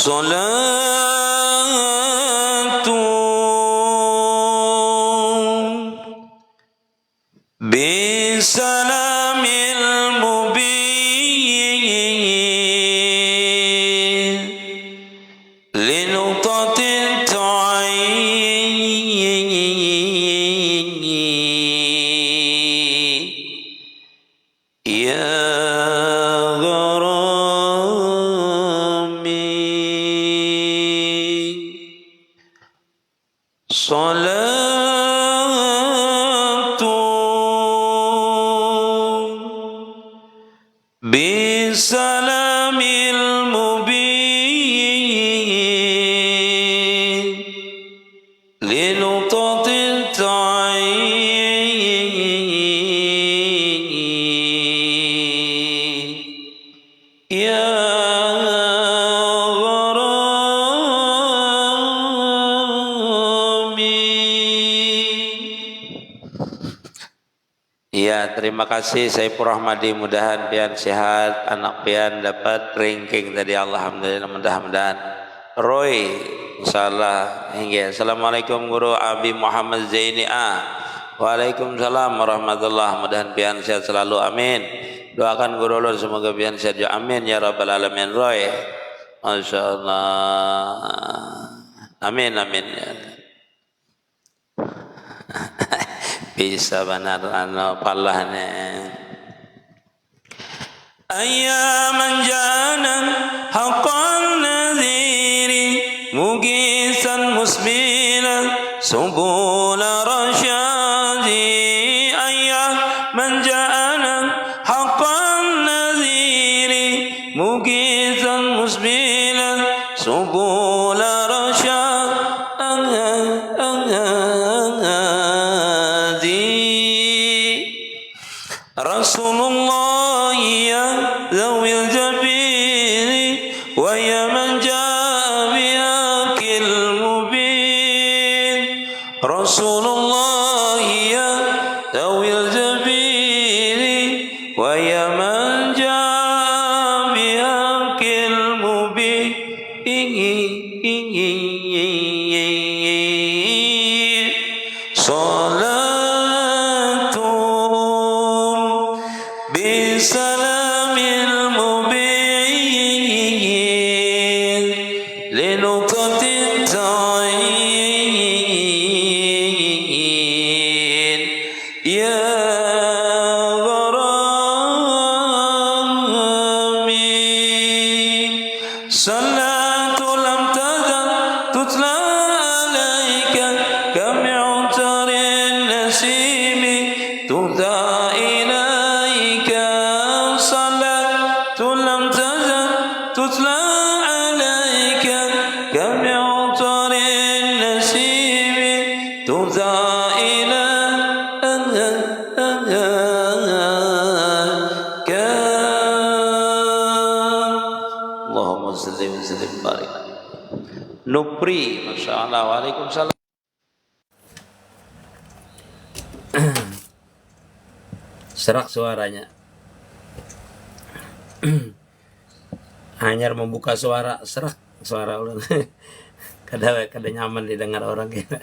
Salatu bisalamil mubin linutatin ya gharami salatu bisalamil mubin linutatin ya ya, terima kasih Saifur Rahmadi, mudahan pian sehat, anak pian dapat ranking tadi, alhamdulillah, mudah-mudahan. Roy, insyaallah hingga. Assalamualaikum Guru Abi Muhammad Zaini A. Waalaikumsalam warahmatullah, mudahan pian sehat selalu, amin. Doakan Guru Ulun semoga pian sehat juga, amin ya rabbal alamin. Roy, masyaallah, amin amin. Bisa benar palahnya. Ayyaman janan haqqan nadhiri mugisan musbilan subula rasyadi. Ayyaman janan haqqan nadhiri mugisan musbilan subula rasyadi. Rasulullah ya zawil jabili wa ya man jaa biakil mubin. Rasulullah ya zawil jabili wa ya man jaa biakil mubin. Bisalamil mubin linuqatin ta'in ya gharami salatu lam tazal tutla alayka kami'utarin nasimi tuda tutla alayka kami'utar nasimi tuza ila Allahumma salli wa sallim barik. Nupri, masyaallah. Waalaikumsalam. Serak suaranya. Hanya membuka suara, serak suara ulang. kada nyaman didengar orang kita.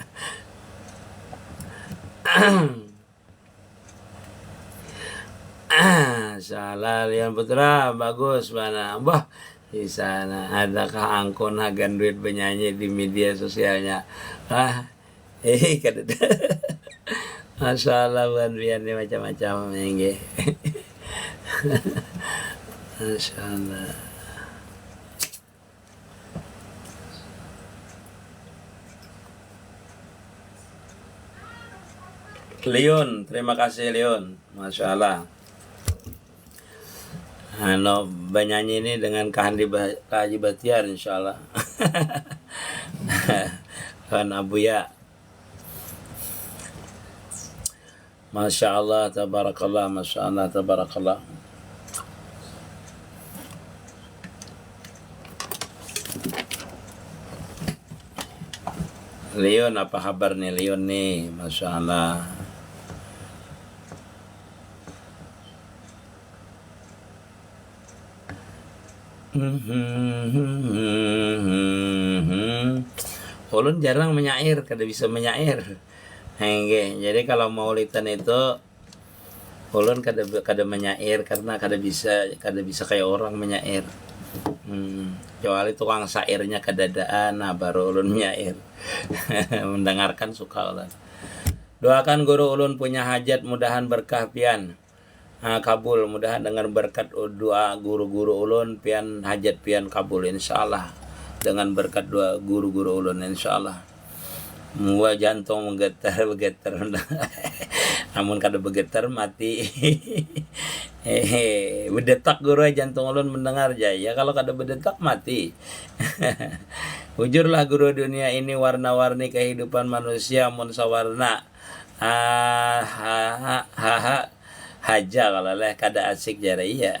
Salah Lian Putra, bagus mana. Bah, di sana adakah angkon agan duit penyanyi di media sosialnya? Kada. Masalah bukan biar macam-macam yang Masyaallah. Leon, terima kasih Leon, masyaallah. Bernyanyi ini dengan Kahaji Batiar insyaallah. Kan Abuya. Masyaallah, tabarakallah, masyaallah, tabarakallah. Leon, apa kabar nih Leon nih? Masyaallah. ulun jarang menyair, kada bisa menyair. Jadi kalau maulidan itu ulun kada menyair karena kada bisa kayak orang menyair. Kecuali tukang syairnya kedadaan, nah baru ulun menyair. Mendengarkan suka ulun. Doakan guru ulun punya hajat, mudahan berkah pian. Kabul, mudahan dengan berkat doa guru-guru ulun pian hajat pian kabul insyaallah. Dengan berkat doa guru-guru ulun insyaallah. Mua jantung menggetar namun kada bergetar mati. Berdetak guru jantung ulun mendengar ya kalau kada berdetak mati. Ujurlah guru, dunia ini warna-warni kehidupan manusia mun sawarna. Haja kalau leh kada asik jare iya.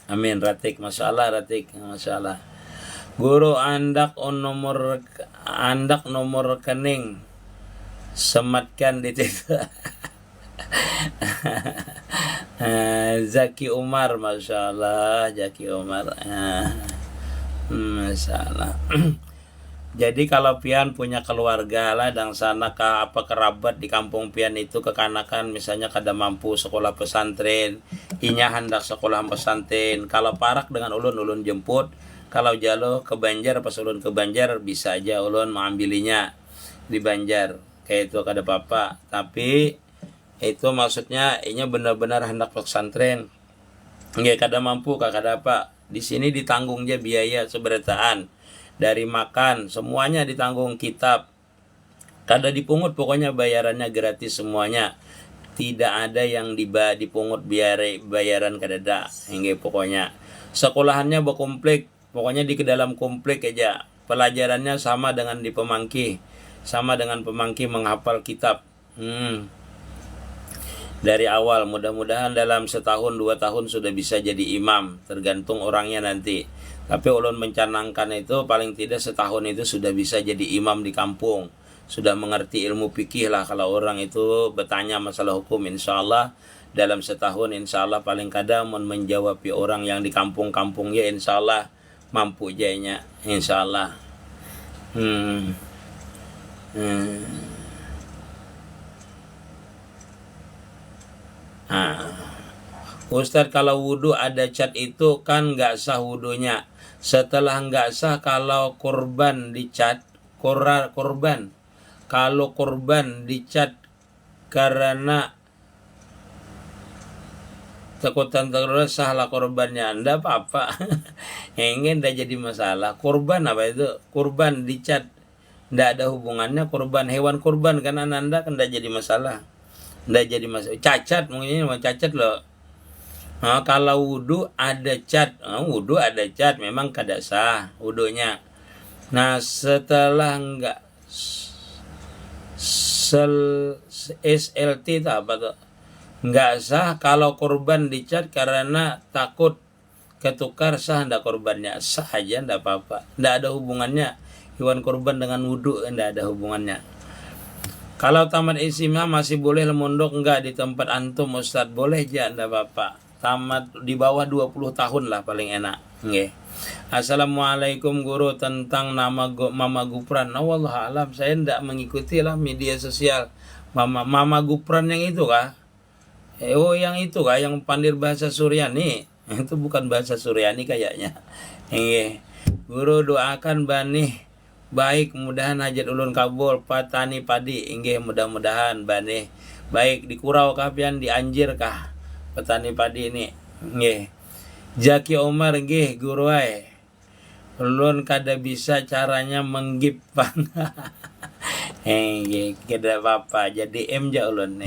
Amin Ratik, masyaallah Ratik, masyaallah. Guru andak nomor rekening sematkan di situ. Zaki Umar, masyaallah Zaki Umar. Masyaallah. Jadi kalau pian punya keluarga lah dan sana kerabat di kampung pian itu kekanakan misalnya kada mampu sekolah pesantren, inya hendak sekolah pesantren. Kalau parak dengan ulun jemput. Kalau jalo ke Banjar, pas ulun ke Banjar bisa aja ulun mengambilinya di Banjar. Kayak itu kada apa-apa. Tapi itu maksudnya inya benar-benar hendak pesantren. Nggak kada mampu, kada apa. Di sini ditanggung aja biaya seberataan. Dari makan, semuanya ditanggung, kitab. Kada dipungut, pokoknya bayarannya gratis semuanya. Tidak ada yang dipungut bayaran kada ada. Hingga pokoknya. Sekolahannya berkomplek. Pokoknya di dalam komplek aja. Pelajarannya sama dengan di Pemangki. Sama dengan Pemangki menghafal kitab. Dari awal, mudah-mudahan dalam setahun 2 tahun sudah bisa jadi imam. Tergantung orangnya nanti. Tapi ulun mencanangkan itu paling tidak setahun itu sudah bisa jadi imam di kampung. Sudah mengerti ilmu fikih lah. Kalau orang itu bertanya masalah hukum, insyaallah dalam setahun insyaallah paling kadang menjawab orang yang di kampung-kampungnya insyaallah mampu jadinya insyaallah. Ustadz, kalau wudhu ada cat itu kan nggak sah wudhunya. Setelah nggak sah kalau korban dicat, korban kalau korban dicat karena takutan terus salah korbannya, anda apa-apa. Ingin dah jadi masalah. Korban apa itu? Korban dicat, ndak ada hubungannya korban hewan korban kan anda kan ndak jadi masalah. Ndak jadi masalah. Cacat mungkin cacat loh. Kalau wudhu ada cat, wudhu ada cat memang kada sah wudhunya. Nah setelah enggak SLT itu apa tuh? Enggak sah kalau korban dicat karena takut ketukar, sah ndak korbannya? Sah aja, ndak apa-apa. Ndak ada hubungannya hewan korban dengan wudhu, ndak ada hubungannya. Kalau tamat SMA masih boleh mondok enggak di tempat antum Ustadz? Boleh aja, ndak apa-apa. Tamat di bawah 20 tahun lah paling enak. Nggih. Assalamualaikum guru, tentang nama Mama Gupran. Wallah alam, saya ndak mengikuti lah media sosial. Mama Gupran yang itu kah? Yang itu kah yang pandir bahasa Suryani? Itu bukan bahasa Suryani kayaknya. Guru doakan Banih baik, mudahan hajat ulun kabul, patani padi. Mudah-mudahan Banih baik. Di Kurau kah pian, di Anjir kah petani padi ini? Zaki Umar guru ai. Ulun kada bisa caranya menggipang. Kada apa-apa, jadi ja ulun.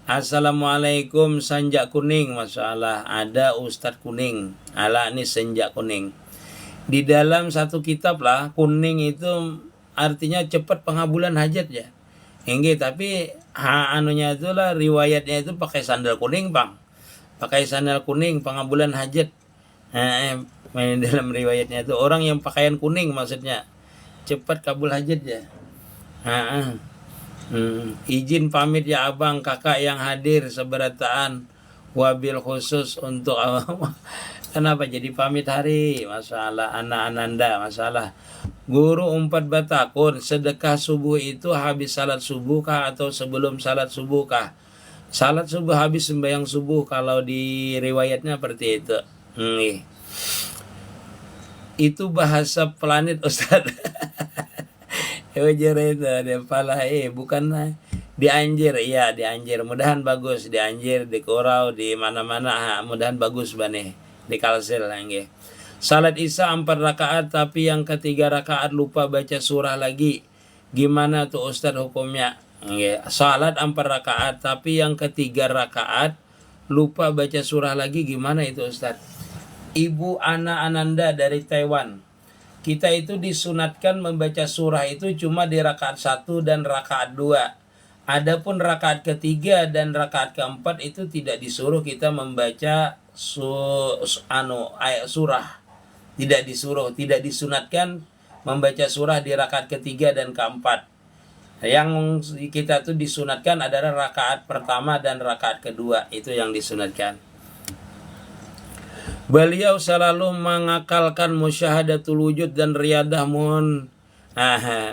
Assalamualaikum Sanjak Kuning, masalah ada Ustadz Kuning. Ala ini Sanjak Kuning. Di dalam satu kitab lah, kuning itu artinya cepat pengabulan hajat ya. Tapi anunya itulah riwayatnya itu pakai sandal kuning, Bang. Pakai sandal kuning pengabulan hajat. Dalam riwayatnya itu orang yang pakaian kuning maksudnya cepat kabul hajat ya. Izin pamit ya abang kakak yang hadir seberataan, wabil khusus untuk kenapa jadi pamit hari masalah anak ananda masalah Guru umpat batakun, sedekah subuh itu habis salat subuh kah atau sebelum salat subuh kah? Salat subuh habis sembahyang subuh kalau di riwayatnya seperti itu. Itu bahasa planet Ustaz. Ujar itu ada pala bukan dianjir, iya dianjir. Mudahan bagus dianjir, di Kurau, di mana-mana, mudahan bagus bane di Kalsel nggih. Salat Isya 4 rakaat tapi yang ketiga rakaat lupa baca surah lagi. Gimana tuh Ustaz hukumnya? Nggih, salat 4 rakaat tapi yang ketiga rakaat lupa baca surah lagi, gimana itu Ustaz? Ibu Ana Ananda dari Taiwan. Kita itu disunatkan membaca surah itu cuma di rakaat 1 dan rakaat 2. Adapun rakaat ketiga dan rakaat keempat itu tidak disuruh kita membaca ayat surah. Tidak disuruh, tidak disunatkan membaca surah di rakaat ketiga dan keempat. Yang kita tuh disunatkan adalah rakaat pertama dan rakaat kedua, itu yang disunatkan. Beliau selalu mengakalkan musyahadatul wujud dan riyadah,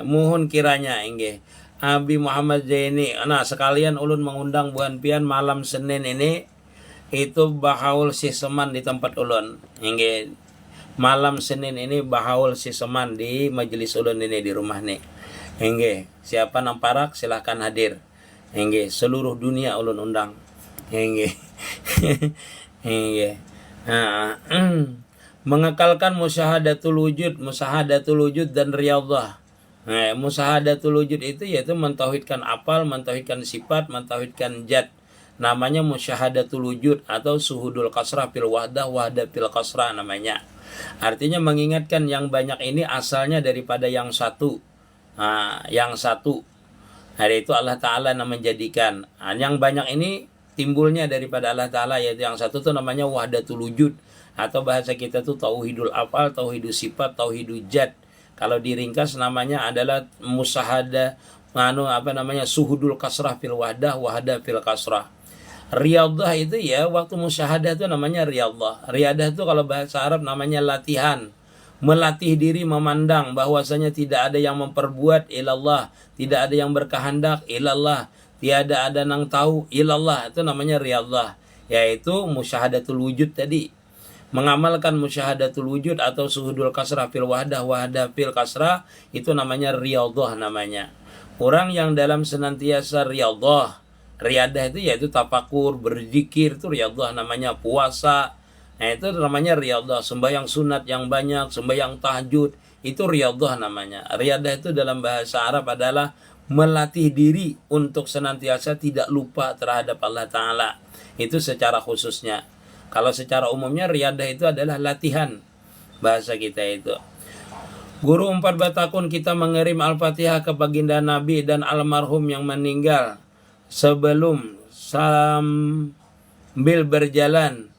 mohon kiranya inggih Abi Muhammad Zaini. Nah, sekalian ulun mengundang buan pian malam Senin ini itu bahaul siseman di tempat ulun. Inggih. Malam Senin ini bahaul siseman di majelis ulun ini di rumah nih. Inggih. Siapa nang parak silahkan hadir. Inggih. Seluruh dunia ulun undang. Inggih. Inggih. Mengekalkan musyahadatul wujud dan riyadhah. Musyahadatul wujud itu yaitu mentauhidkan apal, mentauhidkan sifat, mentauhidkan zat. Namanya musyahadatul wujud atau suhudul kasrah fil wahdah fil kasrah namanya. Artinya mengingatkan yang banyak ini asalnya daripada yang satu. Yang satu. Hari itu Allah Ta'ala menjadikan. Yang banyak ini timbulnya daripada Allah Ta'ala, yaitu yang satu itu namanya wahdatul wujud. Atau bahasa kita tuh tauhidul afal, tauhidul sifat, tauhidul zat. Kalau diringkas namanya adalah musahada, suhudul kasrah fil wahdah fil kasrah. Riyadhah itu ya waktu musyahadah itu namanya riyadhah. Riyadah itu kalau bahasa Arab namanya latihan. Melatih diri memandang bahwasanya tidak ada yang memperbuat ilallah, tidak ada yang berkehendak ilallah, tiada ada yang tahu ilallah, itu namanya riyadhah. Yaitu musyahadatul wujud tadi. Mengamalkan musyahadatul wujud atau suhudul kasrah fil wahdah fil kasrah itu namanya riyadhah namanya. Orang yang dalam senantiasa riyadhah, riyadah itu yaitu tafakur, berzikir, itu riyadhah namanya. Puasa, nah itu namanya riyadhah. Sembahyang sunat yang banyak, sembahyang tahajud, itu riyadhah namanya. Riyadah itu dalam bahasa Arab adalah melatih diri untuk senantiasa tidak lupa terhadap Allah Ta'ala. Itu secara khususnya. Kalau secara umumnya riyadah itu adalah latihan bahasa kita itu. Guru 4 batakun, kita mengirim Al-Fatihah ke baginda Nabi dan almarhum yang meninggal sebelum sambil berjalan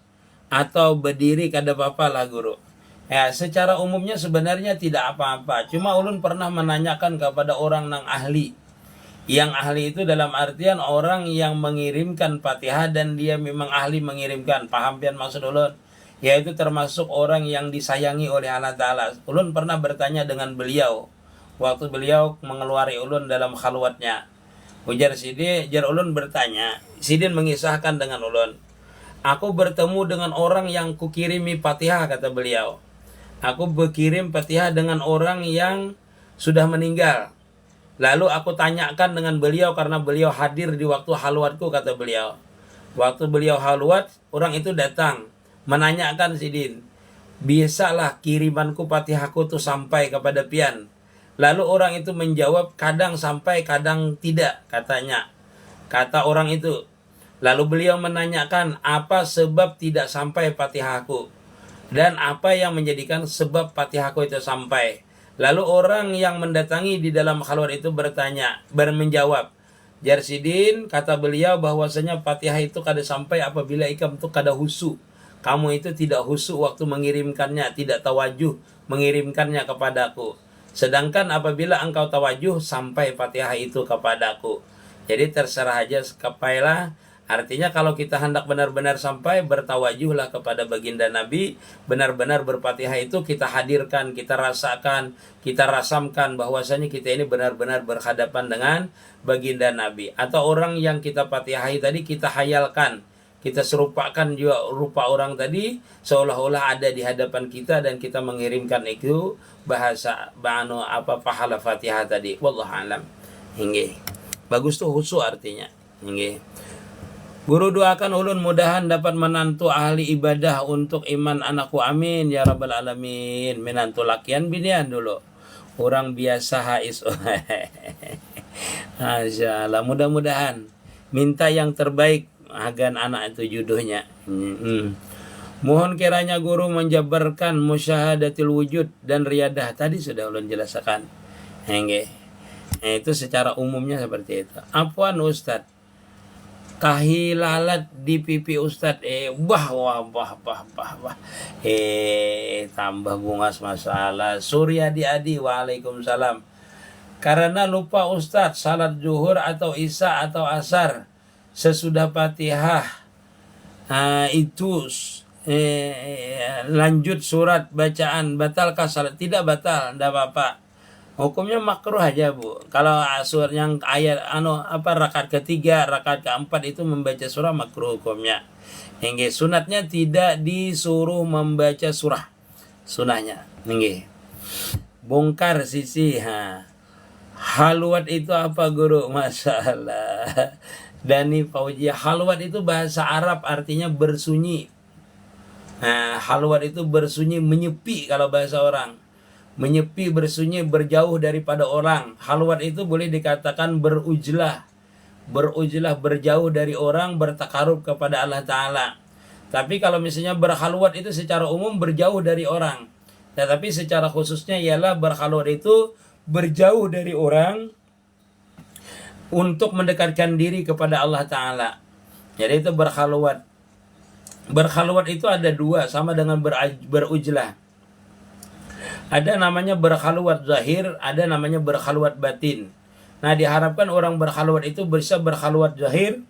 atau berdiri kada apa-apa lah guru. Ya, secara umumnya sebenarnya tidak apa-apa. Cuma ulun pernah menanyakan kepada orang nang ahli. Yang ahli itu dalam artian orang yang mengirimkan Fatihah dan dia memang ahli mengirimkan. Paham pian maksud ulun? Yaitu termasuk orang yang disayangi oleh Allah Ta'ala. Ulun pernah bertanya dengan beliau waktu beliau mengeluari ulun dalam khalwatnya. Ujar Sidin, jar ulun bertanya, Sidin mengisahkan dengan ulun, aku bertemu dengan orang yang kukirimi Fatihah, kata beliau. Aku berkirim Fatihah dengan orang yang sudah meninggal. Lalu aku tanyakan dengan beliau karena beliau hadir di waktu halwatku, kata beliau. Waktu beliau halwat, orang itu datang menanyakan Sidin, bisalah kirimanku Fatihahku tuh sampai kepada pian. Lalu orang itu menjawab, kadang sampai, kadang tidak, katanya. Kata orang itu. Lalu beliau menanyakan, apa sebab tidak sampai Fatihahku? Dan apa yang menjadikan sebab Fatihahku itu sampai? Lalu orang yang mendatangi di dalam khalwat itu menjawab, jar Sidin, kata beliau bahwasanya Fatihah itu kada sampai apabila ikam itu kada husu. Kamu itu tidak husu waktu mengirimkannya, tidak tawajuh mengirimkannya kepadaku. Sedangkan apabila engkau tawajuh sampai Fatihah itu kepadaku. Jadi terserah aja, kepailah Artinya kalau kita hendak benar-benar sampai, bertawajuhlah kepada baginda Nabi, benar-benar berfatihah itu kita hadirkan, kita rasakan, kita rasamkan bahwasanya kita ini benar-benar berhadapan dengan baginda Nabi. Atau orang yang kita fatihahi tadi kita hayalkan, kita serupakan juga rupa orang tadi seolah-olah ada di hadapan kita dan kita mengirimkan itu bahasa pahala Fatihah tadi. Wallahu alam. Nggih. Bagus tuh khusyuk artinya. Nggih. Guru doakan ulun mudahan dapat menantu ahli ibadah untuk iman anakku, amin ya rabbal alamin. Menantu lakian binian dulu. Orang biasa hais. Masya Allah, mudah-mudahan minta yang terbaik agar anak itu jodohnya. Mohon kiranya guru menjabarkan musyahadatil wujud dan riyadah. Tadi sudah ulun jelaskan. Itu secara umumnya seperti itu. Apaan Ustadz? Kahilalat di pipi Ustadz, wah, tambah bungas masalah. Surya Adi, waalaikumsalam. Karena lupa Ustadz salat zuhur atau isya atau asar sesudah Fatihah itu lanjut surat bacaan, batalkah salat? Tidak batal, tidak apa-apa. Hukumnya makruh aja, Bu. Kalau surat yang ayat rakaat ketiga, rakaat keempat itu membaca surah, makruh hukumnya. Nggih, sunatnya tidak disuruh membaca surah. Sunahnya. Nggih. Bongkar sisi halwat itu apa, Guru? Masalah. Dani Fauzia, halwat itu bahasa Arab artinya bersunyi. Halwat itu bersunyi, menyepi kalau bahasa orang. Menyepi, bersunyi, berjauh daripada orang. Halwat itu boleh dikatakan berujlah. Berujlah, berjauh dari orang, bertakarub kepada Allah Ta'ala. Tapi kalau misalnya berhalwat itu secara umum berjauh dari orang. Tetapi secara khususnya ialah berhalwat itu berjauh dari orang untuk mendekatkan diri kepada Allah Ta'ala. Jadi itu berhalwat. Berhalwat itu ada dua, sama dengan berujlah. Ada namanya berkhalwat zahir, ada namanya berkhalwat batin. Nah, diharapkan orang berkhalwat itu bisa berkhalwat zahir,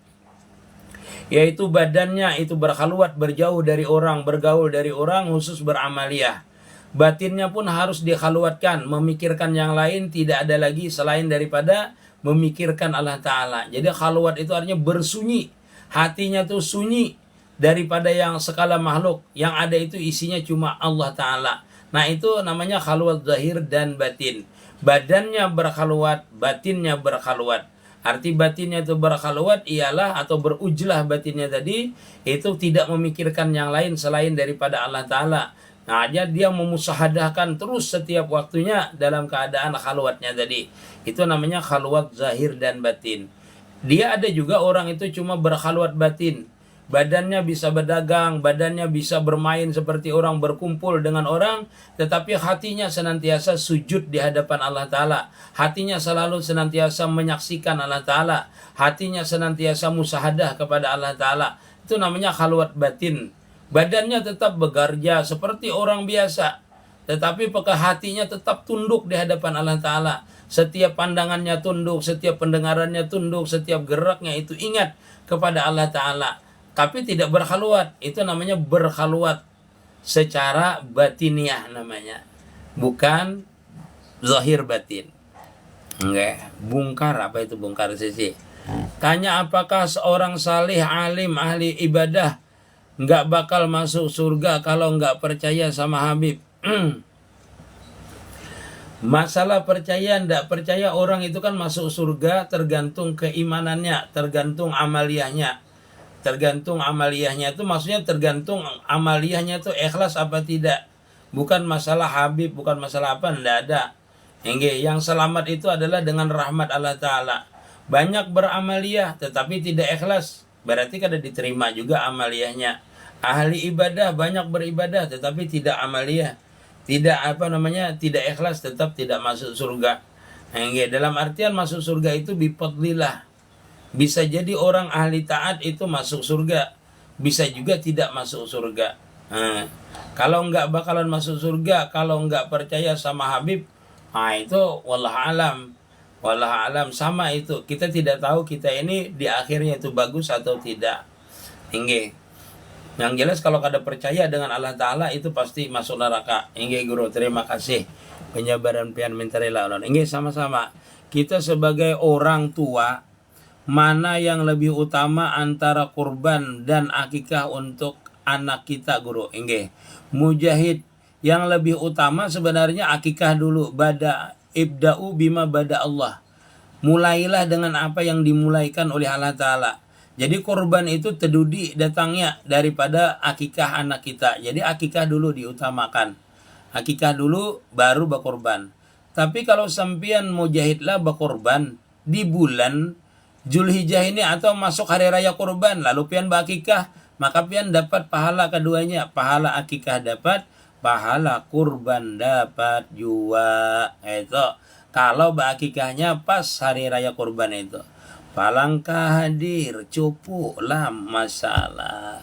yaitu badannya itu berkhalwat, berjauh dari orang, bergaul dari orang, khusus beramaliyah. Batinnya pun harus dikhalwatkan, memikirkan yang lain, tidak ada lagi selain daripada memikirkan Allah Ta'ala. Jadi khalwat itu artinya bersunyi, hatinya tuh sunyi daripada yang sekala makhluk. Yang ada itu isinya cuma Allah Ta'ala. Nah, itu namanya khalwat zahir dan batin. Badannya berkhalwat, batinnya berkhalwat. Arti batinnya itu berkhalwat ialah atau berujlah batinnya tadi, itu tidak memikirkan yang lain selain daripada Allah Ta'ala. Nah, dia memusahadahkan terus setiap waktunya dalam keadaan khalwatnya tadi. Itu namanya khalwat zahir dan batin. Dia ada juga orang itu cuma berkhalwat batin. Badannya bisa berdagang, badannya bisa bermain seperti orang, berkumpul dengan orang, tetapi hatinya senantiasa sujud di hadapan Allah Ta'ala. Hatinya selalu senantiasa menyaksikan Allah Ta'ala. Hatinya senantiasa musahadah kepada Allah Ta'ala. Itu namanya khalwat batin. Badannya tetap bekerja seperti orang biasa, tetapi hatinya tetap tunduk di hadapan Allah Ta'ala. Setiap pandangannya tunduk, setiap pendengarannya tunduk, setiap geraknya itu ingat kepada Allah Ta'ala. Tapi tidak berkhalwat, itu namanya berkhalwat secara batiniah namanya, bukan zahir batin. Enggak, bongkar, apa itu bongkar sisi? Tanya, apakah seorang salih, alim, ahli ibadah enggak bakal masuk surga kalau enggak percaya sama Habib? Masalah percaya enggak percaya orang itu kan masuk surga tergantung keimanannya, tergantung amaliyahnya. Tergantung amaliyahnya itu maksudnya tergantung amaliyahnya itu ikhlas apa tidak. Bukan masalah Habib, bukan masalah apa, enggak ada. Yang selamat itu adalah dengan rahmat Allah Ta'ala. Banyak beramaliyah tetapi tidak ikhlas, berarti kada diterima juga amaliyahnya. Ahli ibadah banyak beribadah tetapi tidak amaliyah, tidak tidak ikhlas, tetap tidak masuk surga. Dalam artian masuk surga itu bifadlillah. Bisa jadi orang ahli taat itu masuk surga, bisa juga tidak masuk surga. Kalau enggak bakalan masuk surga, kalau enggak percaya sama Habib, itu wallah alam. Wallahu alam, sama itu. Kita tidak tahu kita ini di akhirnya itu bagus atau tidak. Inggih. Yang jelas kalau kada percaya dengan Allah Ta'ala itu pasti masuk neraka. Inggih guru, terima kasih penyabaran pian minta rela ulun. Inggih, sama-sama. Kita sebagai orang tua, mana yang lebih utama antara kurban dan akikah untuk anak kita guru? Inggih. Mujahid, yang lebih utama sebenarnya akikah dulu. Ibda'u bima bada Allah. Mulailah dengan apa yang dimulaikan oleh Allah Ta'ala. Jadi kurban itu terdudi datangnya daripada akikah anak kita. Jadi akikah dulu diutamakan. Akikah dulu baru bakurban. Tapi kalau sampian mujahidlah bakurban di bulan Zulhijjah ini atau masuk hari raya kurban lalu pian bakikah, maka pian dapat pahala keduanya. Pahala akikah dapat, pahala kurban dapat juga. Itu kalau bakikahnya pas hari raya kurban itu. Palangkah hadir, cupu lah masalah.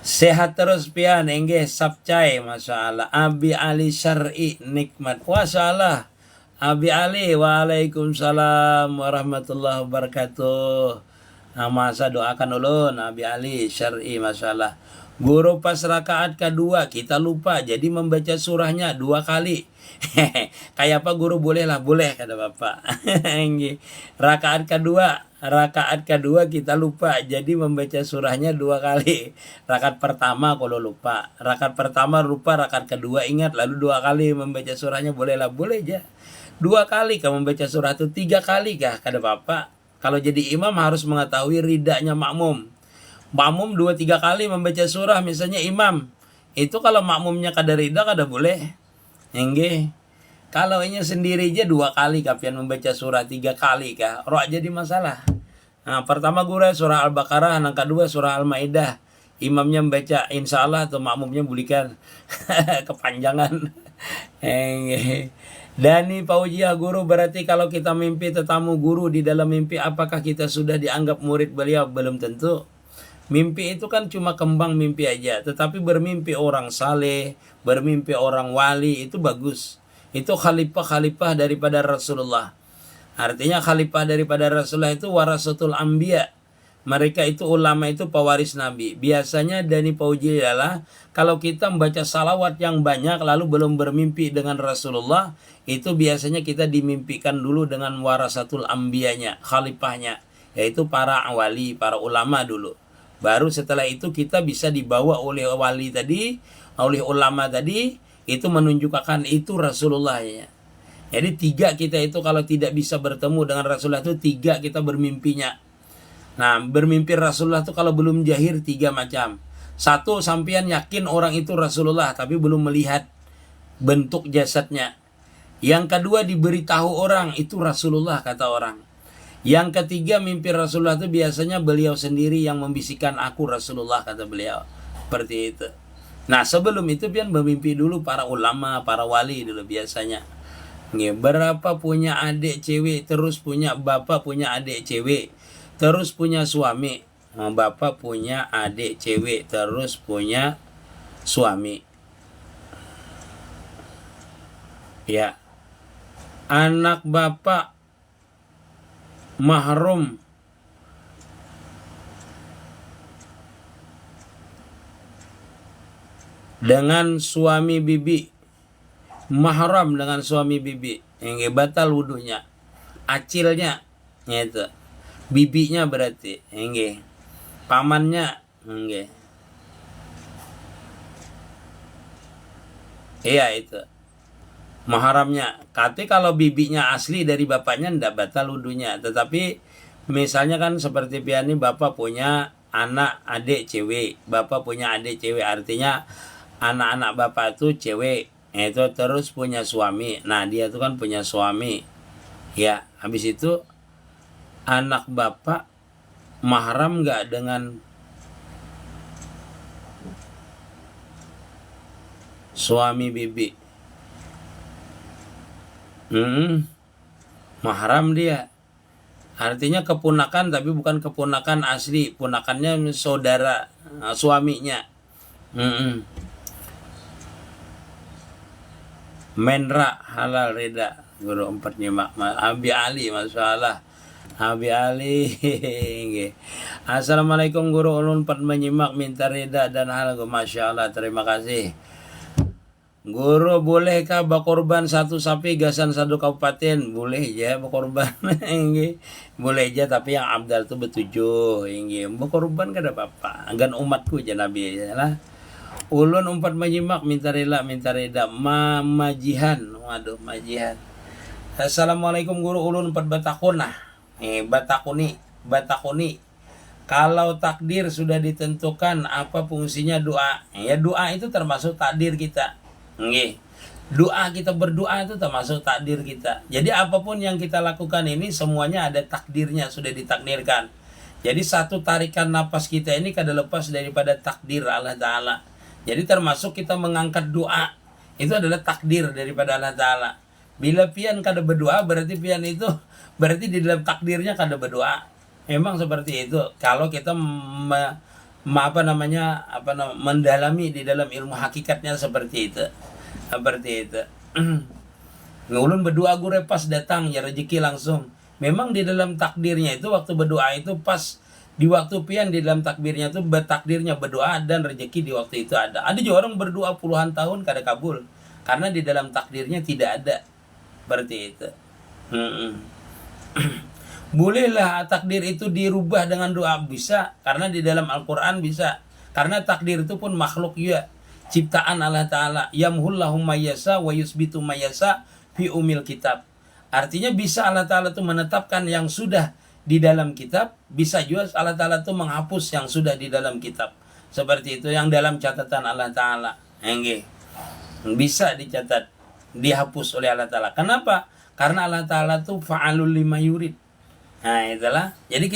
Sehat terus pian, enggih sapcai masalah. Abi Ali Syar'i nikmat. Wasalah. Abi Ali, waalaikumsalam warahmatullahi wabarakatuh. Nah, masa doakan ulun Abi Ali Syar'i masalah. Guru pas rakaat kedua kita lupa jadi membaca surahnya 2 kali. Kayak apa guru? Boleh kata bapak. Rakaat kedua kita lupa jadi membaca surahnya 2 kali. Rakaat pertama kalau lupa, rakaat pertama lupa, rakaat kedua ingat, lalu 2 kali membaca surahnya boleh aja. 2 kali kah membaca surah itu, 3 kali kah kata bapak? Kalau jadi imam harus mengetahui ridanya makmum. Makmum 2-3 kali membaca surah misalnya imam. Itu kalau makmumnya kada rida kada boleh. Enggih. Kalau ini sendiri aja 2 kali kapian membaca surah, 3 kali kah? Roh jadi masalah. Nah, pertama guru surah Al-Baqarah, yang kedua surah Al-Maidah. Imamnya membaca insyaallah atau makmumnya bulikan kepanjangan. Enggih. Dani Paujia guru, berarti kalau kita mimpi tetamu guru di dalam mimpi, apakah kita sudah dianggap murid beliau? Belum tentu. Mimpi itu kan cuma kembang mimpi aja. Tetapi bermimpi orang saleh, bermimpi orang wali itu bagus. Itu khalifah daripada Rasulullah. Artinya khalifah daripada Rasulullah itu warasatul anbiya. Mereka itu ulama, itu pewaris Nabi. Biasanya Dani Pauji adalah kalau kita membaca salawat yang banyak lalu belum bermimpi dengan Rasulullah, itu biasanya kita dimimpikan dulu dengan warasatul anbiyanya, khalifahnya, yaitu para wali, para ulama dulu. Baru setelah itu kita bisa dibawa oleh wali tadi, oleh ulama tadi, itu menunjukkan itu Rasulullah ya. Jadi 3 kita itu kalau tidak bisa bertemu dengan Rasulullah itu 3 kita bermimpinya. Nah, bermimpi Rasulullah itu kalau belum jahir 3 macam. 1, sampean yakin orang itu Rasulullah tapi belum melihat bentuk jasadnya. Yang kedua, diberitahu orang itu Rasulullah kata orang. Yang ketiga, mimpi Rasulullah itu biasanya beliau sendiri yang membisikkan aku Rasulullah kata beliau. Seperti itu. Nah, sebelum itu pian bermimpi dulu para ulama, para wali dulu biasanya. Berapa punya adik cewek, terus punya bapak punya adik cewek, terus punya suami. Bapak punya adik cewek, terus punya suami. Ya. Anak bapak mahrum dengan suami bibi, mahram dengan suami bibi, yang batal wudunya, acilnya itu, bibinya berarti, yang pamannya, yang iya itu mahramnya. Tapi kalau bibinya asli dari bapaknya ndak batal wudunya. Tetapi misalnya kan seperti piani, bapak punya anak adik cewek, bapak punya adik cewek, artinya anak-anak bapak itu cewek, itu terus punya suami. Nah, dia itu kan punya suami. Ya, habis itu anak bapak mahram nggak dengan suami bibi? Mahram dia. Artinya keponakan tapi bukan keponakan asli, ponakannya saudara suaminya. Menra halal rida guru 4 nyimak Abi Ali masalah Abi Ali. Nggih. Assalamualaikum guru ulun 4 menyimak minta rida dan halal. Masya Allah, terima kasih. Guru, bolehkah berkorban satu sapi gasan satu kabupaten? Boleh ya berkorban. Nggih. Boleh aja, tapi yang abdal itu betujuh. Nggih. Berkorban kada apa-apa. Gan umatku aja Nabi ya lah. Ulun 4 menyimak minta rela majihan. Waduh, majihan. Assalamualaikum guru, ulun 4 batakuna. Batakuni. Kalau takdir sudah ditentukan, apa fungsinya doa? Ya doa itu termasuk takdir kita. Nggih. Doa kita berdoa itu termasuk takdir kita. Jadi apapun yang kita lakukan ini semuanya ada takdirnya, sudah ditakdirkan. Jadi satu tarikan napas kita ini kada lepas daripada takdir Allah Ta'ala. Jadi termasuk kita mengangkat doa, itu adalah takdir daripada Allah Ta'ala. Bila pian kada berdoa, berarti pian itu berarti di dalam takdirnya kada berdoa. Memang seperti itu. Kalau kita mendalami di dalam ilmu hakikatnya seperti itu. Ngulun berdoa gue pas datang ya rezeki langsung. Memang di dalam takdirnya itu waktu berdoa itu pas di waktu pian di dalam takdirnya itu bertakdirnya berdoa dan rezeki di waktu itu ada. Ada juga orang berdoa puluhan tahun kada kabul karena di dalam takdirnya tidak ada. Seperti itu. Bolehlah takdir itu dirubah dengan doa, bisa, karena di dalam Al-Quran bisa, karena takdir itu pun makhluk juga, ciptaan Allah Ta'ala. Yamhullahu mayyasa wa yusbitu mayyasa fi umil kitab. Artinya bisa Allah Ta'ala itu menetapkan yang sudah di dalam kitab, bisa juga Allah Ta'ala itu menghapus yang sudah di dalam kitab. Seperti itu yang dalam catatan Allah Ta'ala. Bisa dicatat, dihapus oleh Allah Ta'ala. Kenapa? Karena Allah Ta'ala itu fa'alul lima yurid. Nah itulah. Jadi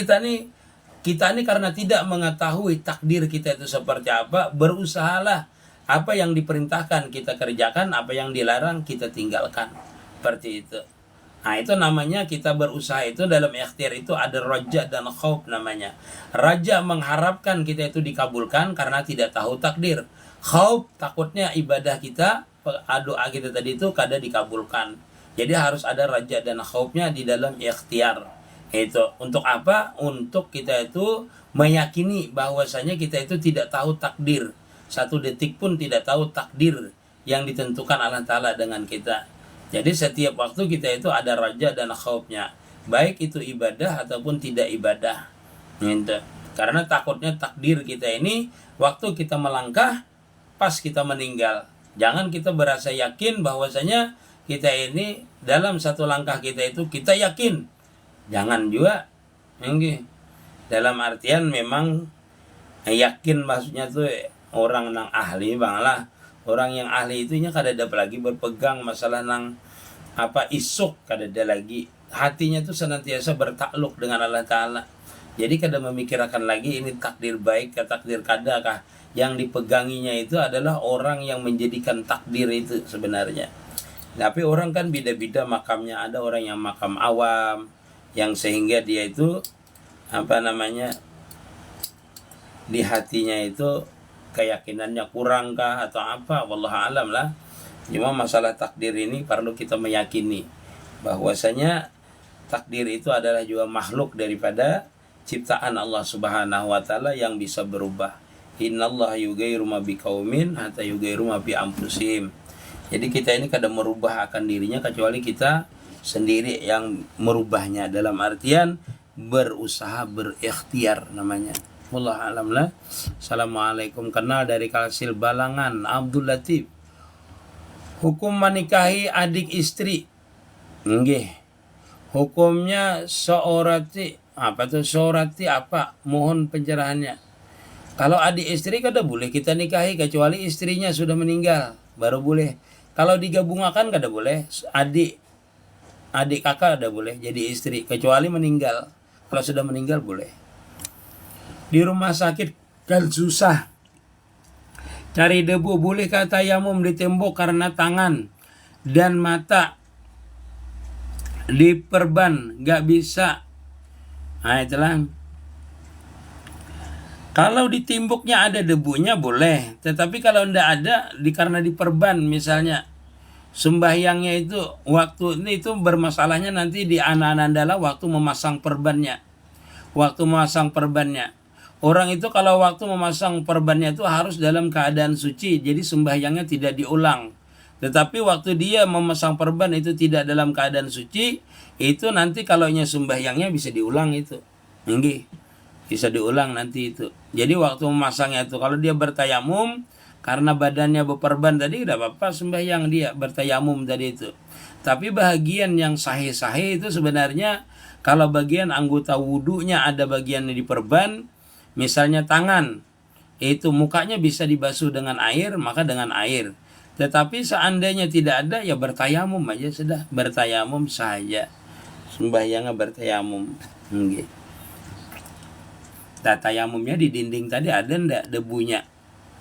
kita ini karena tidak mengetahui takdir kita itu seperti apa, berusahalah apa yang diperintahkan kita kerjakan, apa yang dilarang kita tinggalkan. Seperti itu. Nah itu namanya kita berusaha itu dalam ikhtiar itu ada raja dan khauf namanya. Raja mengharapkan kita itu dikabulkan karena tidak tahu takdir. Khauf takutnya ibadah kita, doa kita tadi itu kada dikabulkan. Jadi harus ada raja dan khaufnya di dalam ikhtiar. Itu untuk apa? Untuk kita itu meyakini bahwasanya kita itu tidak tahu takdir. Satu detik pun tidak tahu takdir yang ditentukan Allah Ta'ala dengan kita. Jadi setiap waktu kita itu ada raja dan khaufnya, baik itu ibadah ataupun tidak ibadah. Gitu. Karena takutnya takdir kita ini waktu kita melangkah pas kita meninggal. Jangan kita berasa yakin bahwasanya kita ini dalam satu langkah kita itu kita yakin. Jangan juga. Dalam artian memang yakin maksudnya tuh orang nang ahli bang lah. Orang yang ahli itu nya kada ada lagi berpegang masalah nang isuk, kada ada lagi. Hatinya tuh senantiasa bertakluk dengan Allah Ta'ala. Jadi kada memikirkan lagi ini takdir baik ke takdir kada kah. Yang dipeganginya itu adalah orang yang menjadikan takdir itu sebenarnya. Tapi orang kan beda-beda makamnya. Ada orang yang makam awam, yang sehingga dia itu di hatinya itu keyakinannya kurangkah atau apa, wallahu alam lah. Cuma masalah takdir ini perlu kita meyakini bahwasanya takdir itu adalah juga makhluk daripada ciptaan Allah Subhanahu wa taala yang bisa berubah. Innallaha yughayyiru ma biqaumin hatta yughayyiru ma bi anfusihim. Jadi kita ini kadang merubah akan dirinya kecuali kita sendiri yang merubahnya, dalam artian berusaha, berikhtiar namanya. Wallahu alam lah. Assalamualaikum. Kenal dari Kalsil Balangan, Abdul Latif. Hukum menikahi adik istri. Nggih. Hukumnya seorati apa? Mohon pencerahannya. Kalau adik istri kada boleh kita nikahi kecuali istrinya sudah meninggal, baru boleh. Kalau digabungkan kada boleh. Adik kakak ada boleh jadi istri kecuali meninggal. Kalau sudah meninggal boleh. Di rumah sakit kan susah cari debu, boleh kata tayamum di tembok karena tangan dan mata diperban, nggak bisa. Nah itulah. Kalau di temboknya ada debunya boleh, tetapi kalau tidak ada karena diperban misalnya Sembahyangnya itu waktu ini itu bermasalahnya nanti di anak-anak adalah waktu memasang perbannya. Waktu memasang perbannya. Orang itu kalau waktu memasang perbannya itu harus dalam keadaan suci. Jadi sembahyangnya tidak diulang. Tetapi waktu dia memasang perban itu tidak dalam keadaan suci, itu nanti kalaunya sembahyangnya bisa diulang itu. Nggih. Bisa diulang nanti itu. Jadi waktu memasangnya itu kalau dia bertayamum karena badannya berperban tadi tidak apa-apa sembahyang dia bertayamum tadi itu. Tapi bagian yang sahih-sahih itu sebenarnya kalau bagian anggota wudunya ada bagian yang diperban, misalnya tangan, itu mukanya bisa dibasuh dengan air, maka dengan air. Tetapi seandainya tidak ada, ya bertayamum aja sudah, bertayamum saja. Sembahyangnya bertayamum. Okay. Nah, tayamumnya di dinding tadi ada ndak debunya?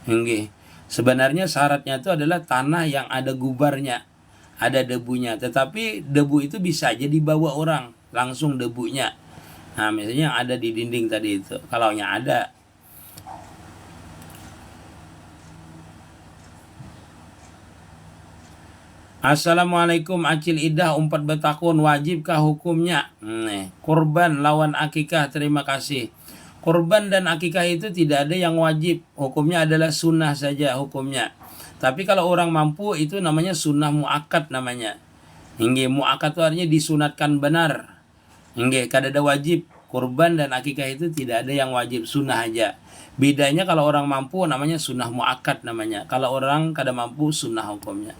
Okay. Sebenarnya syaratnya itu adalah tanah yang ada gubarnya, ada debunya. Tetapi debu itu bisa aja dibawa orang, langsung debunya. Nah, misalnya yang ada di dinding tadi itu, kalau yang ada. Assalamualaikum Acil Idah 4 betakun, wajibkah hukumnya? Kurban lawan akikah, terima kasih. Kurban dan akikah itu tidak ada yang wajib, hukumnya adalah sunnah saja hukumnya. Tapi kalau orang mampu itu namanya sunnah muakkad namanya. Hingga muakkad itu artinya disunatkan benar. Hingga kada ada wajib. Kurban dan akikah itu tidak ada yang wajib, sunnah aja. Bedanya kalau orang mampu namanya sunnah muakkad namanya. Kalau orang kada mampu sunnah hukumnya.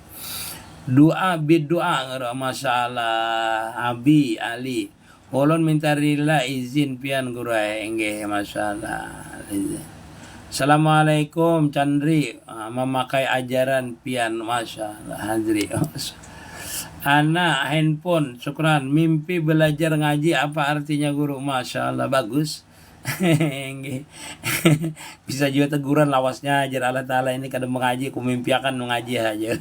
Doa biddoa, masalah Abi Ali. Ulun minta rila izin pian gurai enggih masalah. Assalamualaikum Chandri, memakai ajaran pian masalah Hadri. Anak handphone, syukran. Mimpi belajar ngaji apa artinya guru? Masya Allah, bagus. Bisa juga teguran lawasnya ajar Allah Ta'ala ini kadang mengaji, ku mimpi akan mengaji aja.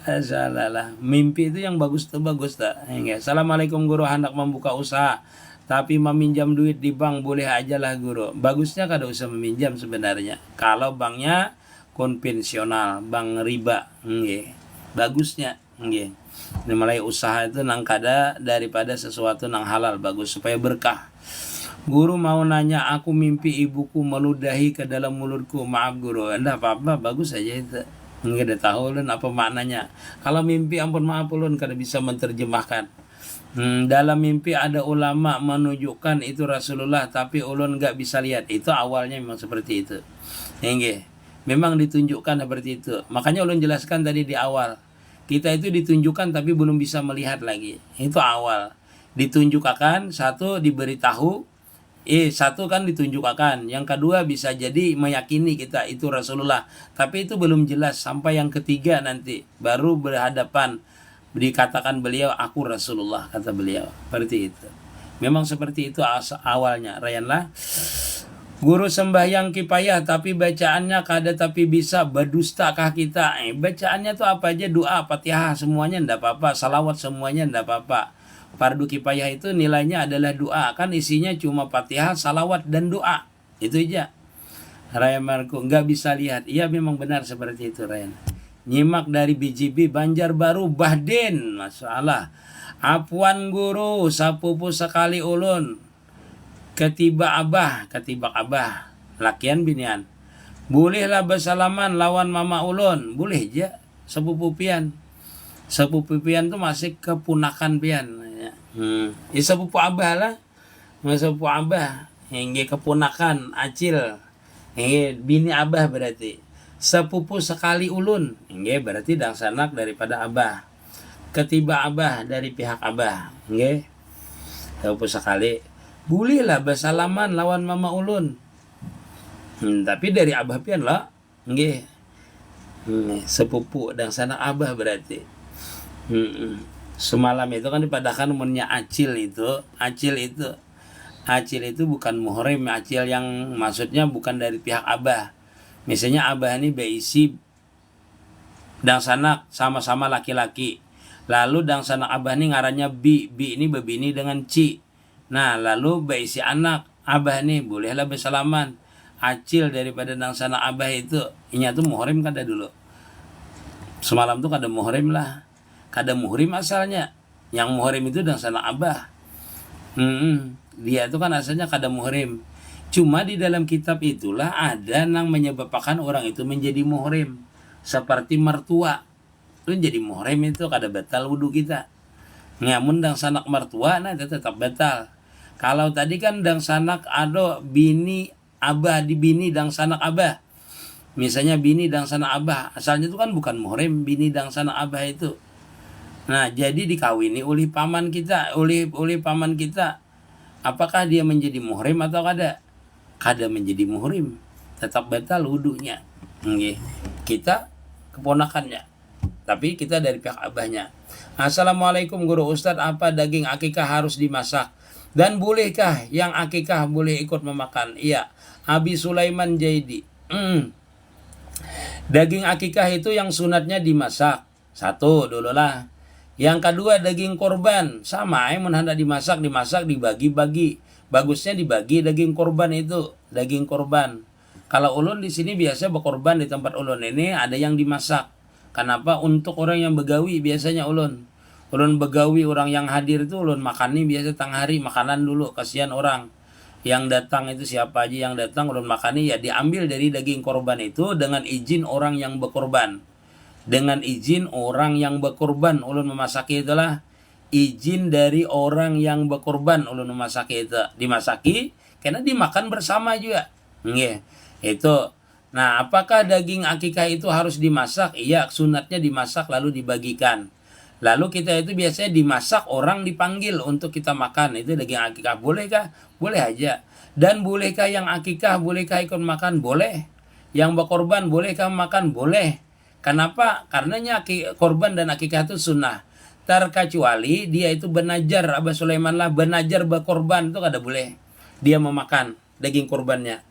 Masya Allah lah. Mimpi itu yang bagus tuh bagus tak. Assalamualaikum guru, hendak membuka usaha tapi meminjam duit di bank boleh aja lah guru. Bagusnya kada usah meminjam sebenarnya. Kalau banknya konvensional, bank riba, bagusnya. Ini mulai usaha itu nang kada daripada sesuatu nang halal, bagus supaya berkah. Guru mau nanya, aku mimpi ibuku meludahi ke dalam mulutku. Maaf guru, enggak apa-apa, bagus aja itu. Enggak ada tahu ulun apa maknanya. Kalau mimpi ampun maaf ulun kada bisa menerjemahkan. Dalam mimpi ada ulama menunjukkan itu Rasulullah tapi ulun enggak bisa lihat. Itu awalnya memang seperti itu. Enggak. Memang ditunjukkan seperti itu. Makanya ulun jelaskan tadi di awal. Kita itu ditunjukkan tapi belum bisa melihat lagi. Itu awal. Ditunjukkan, satu diberitahu, satu kan ditunjukkan. Yang kedua bisa jadi meyakini kita itu Rasulullah. Tapi itu belum jelas sampai yang ketiga nanti baru berhadapan dikatakan beliau aku Rasulullah, kata beliau. Seperti itu. Memang seperti itu awalnya. Rayanlah. Guru sembahyang kifayah tapi bacaannya kada tapi bisa berdustakah kita? Bacaannya tuh apa aja, doa, Fatihah semuanya ndak apa-apa, salawat semuanya ndak apa-apa. Fardu kifayah itu nilainya adalah doa, kan isinya cuma Fatihah, salawat dan doa. Itu aja. Raya Marco nggak bisa lihat. Iya memang benar seperti itu Rayan. Nyimak dari BJB Banjarbaru Bahden, masalah. Apuan guru, sapupu sekali ulun. Ketibak abah, lakian binian. Bolehlah bersalaman lawan mama ulun, boleh aja. Sepupu pian tuh masih kepunakan pian. Sepupu abah lah, sepupu abah, hingga kepunakan acil, hingga bini abah berarti. Sepupu sekali ulun, hingga berarti dangsanak daripada abah. Ketibak abah dari pihak abah, hingga sepupu sekali. Bolehlah bersalaman lawan mama ulun. Tapi dari abah pian lah. Nggih. Sepupu dan sana abah berarti. Semalam itu kan dipadahkan umurnya Acil itu. Acil itu bukan muhrim. Acil yang maksudnya bukan dari pihak abah. Misalnya abah ini beisi dan sanak sama-sama laki-laki. Lalu dan sanak abah ini ngarannya Bi. Bi ini bebini dengan Ci. Nah lalu bayi si anak abah nih bolehlah bersalaman. Acil daripada nangsana abah itu inya tuh muhrim kada dulu. Semalam tuh kada muhrim lah. Kada muhrim asalnya. Yang muhrim itu dan sanak abah. Dia itu kan asalnya kada muhrim. Cuma di dalam kitab itulah ada yang menyebabkan orang itu menjadi muhrim. Seperti mertua. Itu jadi muhrim itu kada batal wudu kita. Ngamun dang sanak mertua nah itu tetap batal. Kalau tadi kan dang sanak ada bini abah di bini dang sanak abah. Misalnya bini dang sanak abah, asalnya itu kan bukan muhrim bini dang sanak abah itu. Nah, jadi dikawini oleh paman kita, oleh paman kita. Apakah dia menjadi muhrim atau kada? Kada menjadi muhrim, tetap batal wudunya. Kita keponakannya, tapi kita dari pihak abahnya. Assalamualaikum guru Ustadz, apa daging akikah harus dimasak? Dan bolehkah yang akikah boleh ikut memakan? Iya, Abi Sulaiman Jaidi. Daging akikah itu yang sunatnya dimasak. Satu dulu lah. Yang kedua daging korban. Sama yang hendak dimasak dibagi-bagi. Bagusnya dibagi daging korban itu. Daging korban. Kalau ulun di sini biasa berkorban di tempat ulun ini ada yang dimasak. Kenapa? Untuk orang yang begawi biasanya ulun. Ulun begawi orang yang hadir itu ulun makan nih biasa tengah hari makanan dulu. Kasihan orang yang datang itu siapa aja yang datang ulun makani ya diambil dari daging korban itu dengan izin orang yang berkorban. Dengan izin orang yang berkorban ulun memasaki itulah izin dari orang yang berkorban ulun memasaki itu. Dimasaki karena dimakan bersama juga. Itu. Nah, apakah daging akikah itu harus dimasak? Iya, sunatnya dimasak lalu dibagikan. Lalu kita itu biasanya dimasak orang dipanggil untuk kita makan. Itu daging akikah. Bolehkah? Boleh aja. Dan bolehkah yang akikah? Bolehkah ikut makan? Boleh. Yang berkorban bolehkah makan? Boleh. Kenapa? Karenanya korban dan akikah itu sunnah. Terkecuali dia itu benajar. Abah Sulaiman lah benajar berkorban itu kada boleh. Dia memakan daging korbannya.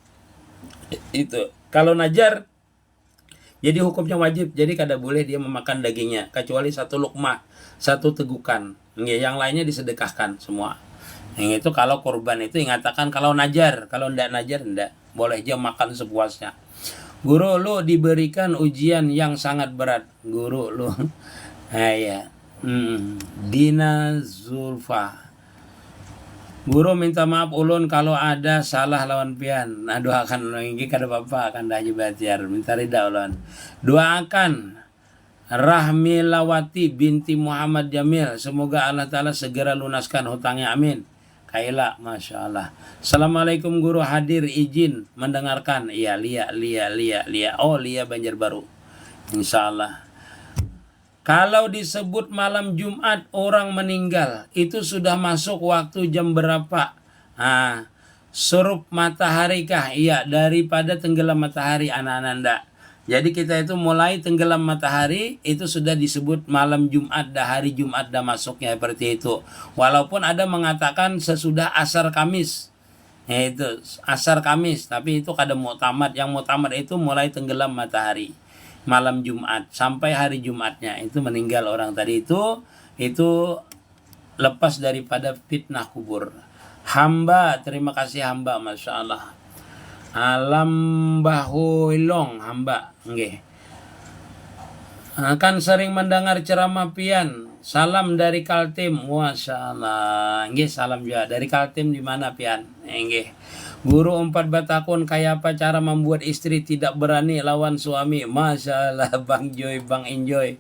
Itu. Kalau najar jadi hukumnya wajib, jadi kada boleh dia memakan dagingnya kecuali satu lukmah, satu tegukan. Yang lainnya disedekahkan semua. Yang itu kalau korban itu ingatakan kalau najar, kalau ndak najar ndak boleh dia makan sepuasnya. Guru lu diberikan ujian yang sangat berat, guru lu. Ya. Dina Zulfa. Guru minta maaf ulun kalau ada salah lawan pian. Nah doakan ulun ini kada apa-apa akan dah batiar. Minta rida ulun. Doakan Rahmilawati binti Muhammad Jamil. Semoga Allah Ta'ala segera lunaskan hutangnya. Amin. Kaila, Masya Allah. Assalamualaikum guru, hadir izin mendengarkan. Iya, Lia. Oh, Lia Banjarbaru. Insya Allah. Kalau disebut malam Jumat orang meninggal, itu sudah masuk waktu jam berapa? Surup matahari kah? Iya, daripada tenggelam matahari anak-anak ndak. Jadi kita itu mulai tenggelam matahari, itu sudah disebut malam Jumat, dah hari Jumat dah masuknya seperti itu. Walaupun ada mengatakan sesudah asar Kamis. Itu asar Kamis, tapi itu kada muktamad. Yang muktamad itu mulai tenggelam matahari. Malam Jumat sampai hari Jumatnya itu meninggal orang tadi itu lepas daripada fitnah kubur. Hamba, terima kasih hamba, Masya Allah. Alam bahulong hamba, nggih. Akan sering mendengar ceramah pian. Salam dari Kaltim, Masya Allah. Nggih, salam juga dari Kaltim di mana pian? Nggih. Guru 4 batakun kayak apa cara membuat istri tidak berani lawan suami? Masya Allah, Bang Joy, Bang Enjoy.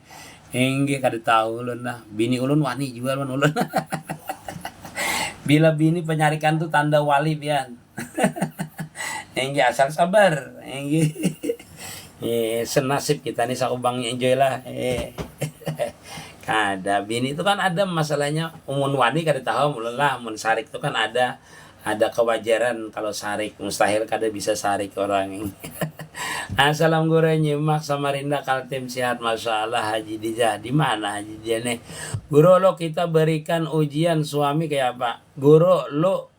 Enggak kada tahu ulun lah. Bini ulun wani juga ulun. Bila bini penyarikan tuh tanda wali pian. Enggak asal sabar. Enggak. Senasib kita nih saku Bang Enjoy lah. Kada bini itu kan ada masalahnya umun wani kada tahu ulun lah. Mun sarik itu kan ada kewajaran kalau sarik, mustahil kada bisa sarik orang ini. Assalam guru nyimak Samarinda Kaltim sehat, Masya Allah. Haji Dijah di mana Haji Dijah nih? Guru lo kita berikan ujian suami kayak apa? Guru lo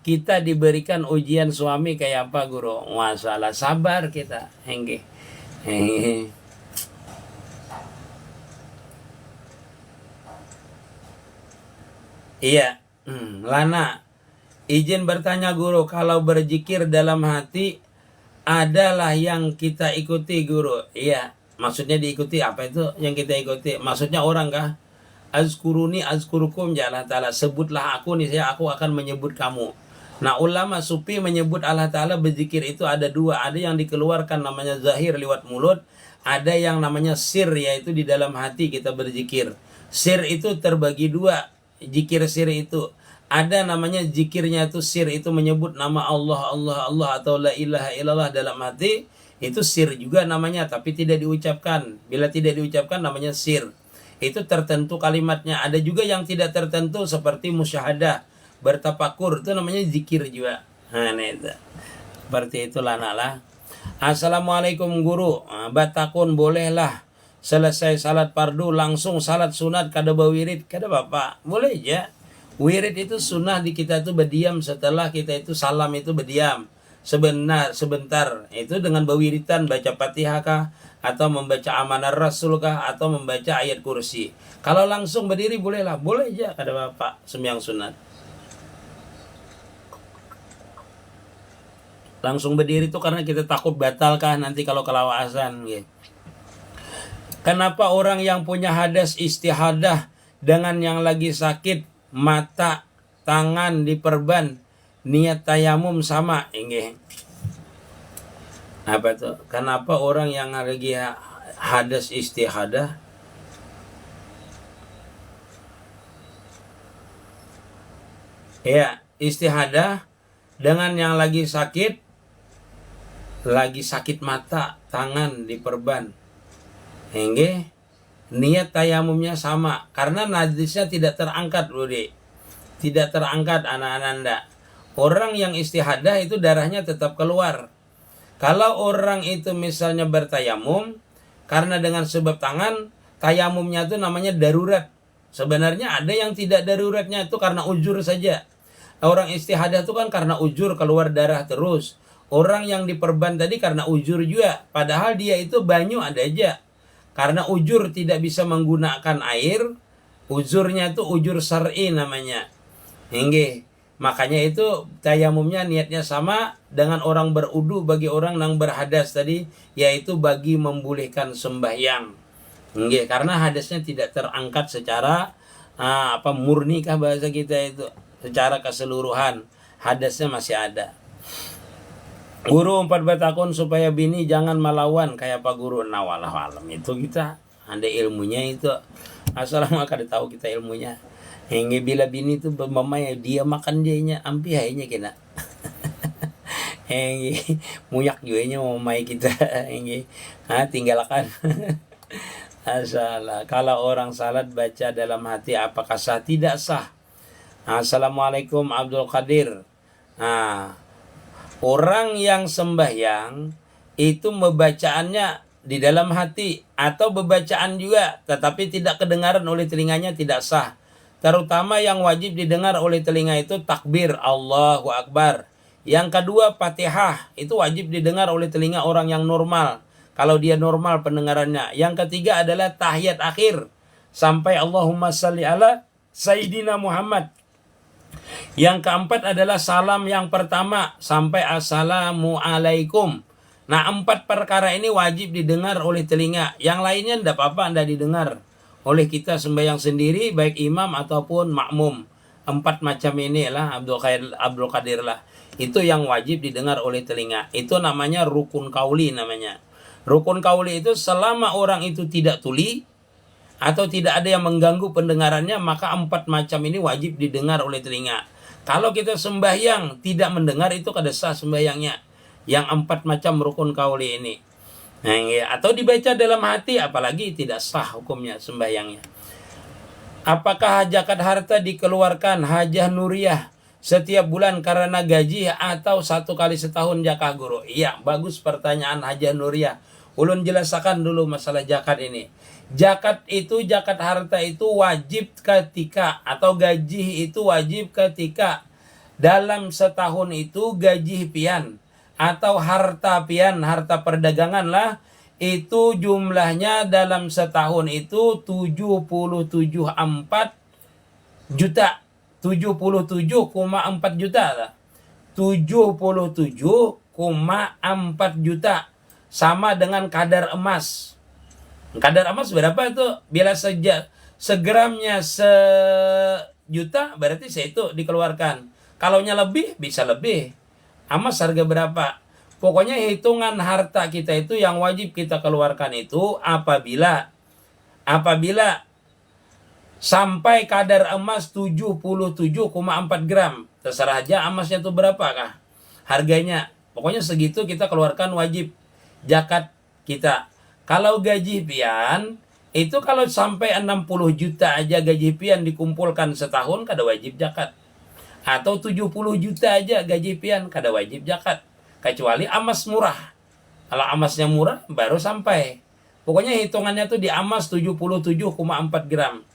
kita diberikan ujian suami kayak apa guru? Masya Allah, sabar kita. Iya, Lana. Izin bertanya guru, kalau berzikir dalam hati adalah yang kita ikuti guru. Iya, maksudnya diikuti. Apa itu yang kita ikuti? Maksudnya orang kah? Azkuruni azkurukum, ya Allah Ta'ala, sebutlah aku nih, aku akan menyebut kamu. Nah, ulama sufi menyebut Allah Ta'ala berzikir itu ada dua. Ada yang dikeluarkan namanya zahir lewat mulut, ada yang namanya sir, yaitu di dalam hati kita berzikir. Sir itu terbagi dua, zikir sir itu. Ada namanya zikirnya itu sir, itu menyebut nama Allah, Allah, Allah, atau la ilaha illallah dalam hati. Itu sir juga namanya, tapi tidak diucapkan. Bila tidak diucapkan namanya sir. Itu tertentu kalimatnya. Ada juga yang tidak tertentu seperti musyahadah, bertafakur, itu namanya zikir juga. Nah, itu. Seperti itulah naklah. Assalamualaikum guru. Batakun bolehlah selesai salat fardu langsung salat sunat kada bawirid, kada bapak. Boleh aja. Wirid itu sunnah di kita itu berdiam setelah kita itu salam itu berdiam sebentar itu dengan berwiritan, baca Fatihah kah, atau membaca amanah Rasul kah, atau membaca ayat kursi. Kalau langsung berdiri bolehlah, boleh aja kada bapak sembahyang sunat. Langsung berdiri itu karena kita takut batal kah nanti kalau kelawasan gitu. Kenapa orang yang punya hadas istihadah dengan yang lagi sakit mata, tangan diperban, niat tayamum sama? Ini apa tuh? Kenapa orang yang lagi hadas istihadah ya istihadah dengan yang lagi sakit mata, tangan diperban, hingga niat tayamumnya sama karena najisnya tidak terangkat, Budi. Tidak terangkat anak-anak Anda. Orang yang istihadah itu darahnya tetap keluar. Kalau orang itu misalnya bertayamum karena dengan sebab tangan, tayamumnya itu namanya darurat. Sebenarnya ada yang tidak daruratnya itu karena ujur saja. Orang istihadah itu kan karena ujur keluar darah terus. Orang yang diperban tadi karena ujur juga. Padahal dia itu banyu ada aja. Karena ujur tidak bisa menggunakan air, ujurnya itu ujur syar'i namanya. Hingga makanya itu tayamumnya niatnya sama dengan orang berudu bagi orang yang berhadas tadi, yaitu bagi membolehkan sembahyang. Hingga karena hadasnya tidak terangkat secara murni kah bahasa kita itu, secara keseluruhan hadasnya masih ada. Guru 4 batakun supaya bini jangan melawan kayak Pak Guru. Nah, walau alam itu kita ada ilmunya itu. Assalamualaikum, tahu kita ilmunya. Hingga bila bini itu mamanya dia makan dianya ampi hainya kena. Hingga muyak juga mamai kita. Hingga tinggalkan. Asalah. Kalau orang salat baca dalam hati apakah sah? Tidak sah. Assalamualaikum Abdul Qadir. Orang yang sembahyang itu membacaannya di dalam hati atau bebacaan juga tetapi tidak kedengaran oleh telinganya tidak sah. Terutama yang wajib didengar oleh telinga itu takbir Allahu Akbar. Yang kedua Fatihah itu wajib didengar oleh telinga orang yang normal. Kalau dia normal pendengarannya. Yang ketiga adalah tahiyat akhir sampai Allahumma salli ala Sayyidina Muhammad. Yang keempat adalah salam yang pertama sampai assalamualaikum. Nah, 4 perkara ini wajib didengar oleh telinga. Yang lainnya tidak apa-apa anda didengar oleh kita sembahyang sendiri baik imam ataupun makmum. 4 macam ini lah Abdul Qadir lah. Itu yang wajib didengar oleh telinga. Itu namanya rukun kauli namanya. Rukun kauli itu selama orang itu tidak tuli atau tidak ada yang mengganggu pendengarannya, maka 4 macam ini wajib didengar oleh telinga. Kalau kita sembahyang tidak mendengar itu kada sah sembahyangnya. Yang 4 macam rukun kauli ini. Nah, atau dibaca dalam hati apalagi tidak sah hukumnya sembahyangnya. Apakah zakat harta dikeluarkan hajah nuriyah setiap bulan karena gaji atau 1 kali setahun zakah guru? Iya, bagus pertanyaan hajah nuriyah. Ulun jelaskan dulu masalah zakat ini. Zakat harta itu wajib ketika atau gaji itu wajib ketika dalam setahun itu gaji pian atau harta pian, harta perdagangan lah, itu jumlahnya dalam setahun itu 77,4 juta. 77,4 juta lah. 77,4 juta sama dengan kadar emas. Kadar emas berapa itu? Bila segramnya sejuta, berarti itu dikeluarkan. Kalaunya lebih, bisa lebih. Emas harga berapa? Pokoknya hitungan harta kita itu yang wajib kita keluarkan itu apabila sampai kadar emas 77,4 gram. Terserah aja emasnya itu berapakah harganya. Pokoknya segitu kita keluarkan wajib zakat kita. Kalau gaji pian, itu kalau sampai 60 juta aja gaji pian dikumpulkan setahun, kada wajib zakat. Atau 70 juta aja gaji pian, kada wajib zakat. Kecuali emas murah. Kalau emasnya murah, baru sampai. Pokoknya hitungannya tuh di emas 77,4 gram.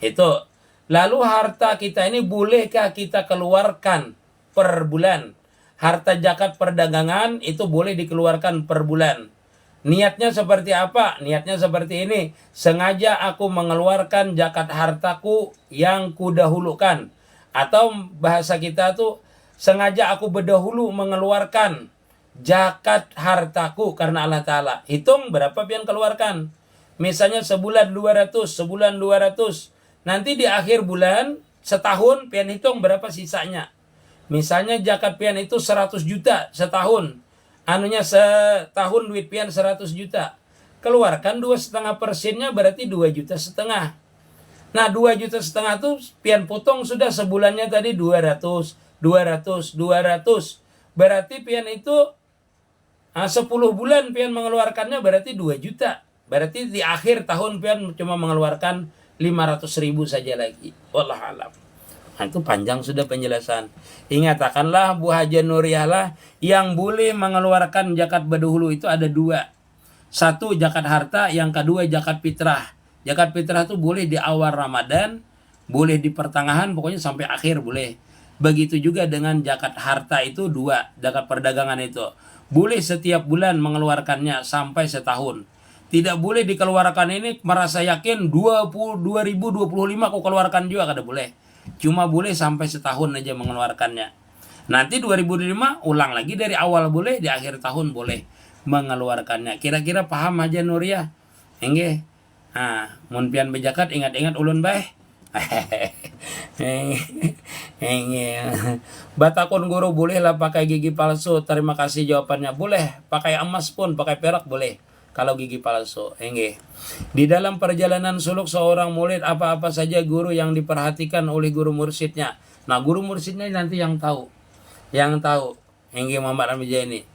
Itu. Lalu harta kita ini bolehkah kita keluarkan per bulan? Harta zakat perdagangan itu boleh dikeluarkan per bulan. Niatnya seperti apa? Niatnya seperti ini. Sengaja aku mengeluarkan zakat hartaku yang kudahulukan. Atau bahasa kita tuh, sengaja aku berdahulu mengeluarkan zakat hartaku karena Allah Ta'ala. Hitung berapa pian keluarkan. Misalnya sebulan 200, sebulan 200. Nanti di akhir bulan, setahun pian hitung berapa sisanya. Misalnya zakat pian itu 100 juta setahun. Anunya setahun duit pian 100 juta. Keluarkan 2,5%-nya berarti 2,5 juta. Nah 2,5 juta tuh pian potong sudah sebulannya tadi 200. Berarti pian itu 10 bulan pian mengeluarkannya berarti 2 juta. Berarti di akhir tahun pian cuma mengeluarkan 500.000 saja lagi. Wallahualam. Nah, itu panjang sudah penjelasan. Ingat, akanlah Bu Haja Nuriyah lah yang boleh mengeluarkan zakat berdahulu itu ada 2. 1 zakat harta, yang kedua zakat fitrah. Zakat fitrah itu boleh di awal Ramadan, boleh di pertengahan, pokoknya sampai akhir boleh. Begitu juga dengan zakat harta itu 2, zakat perdagangan itu. Boleh setiap bulan mengeluarkannya sampai setahun. Tidak boleh dikeluarkan ini merasa yakin 2025 aku keluarkan juga, kada boleh. Cuma boleh sampai setahun aja mengeluarkannya. Nanti 2005 ulang lagi dari awal boleh, di akhir tahun boleh mengeluarkannya. Kira-kira paham aja Nuriyah? Enggak. Mun pian bejakat ingat-ingat ulun bae. Batakun guru bolehlah pakai gigi palsu. Terima kasih jawabannya. Boleh, pakai emas pun, pakai perak boleh. Kalau gigi palsu, enggak. Di dalam perjalanan suluk seorang murid, apa-apa saja guru yang diperhatikan oleh guru mursyidnya. Nah, guru mursyidnya nanti yang tahu. Enggak Muhammad Amija ini.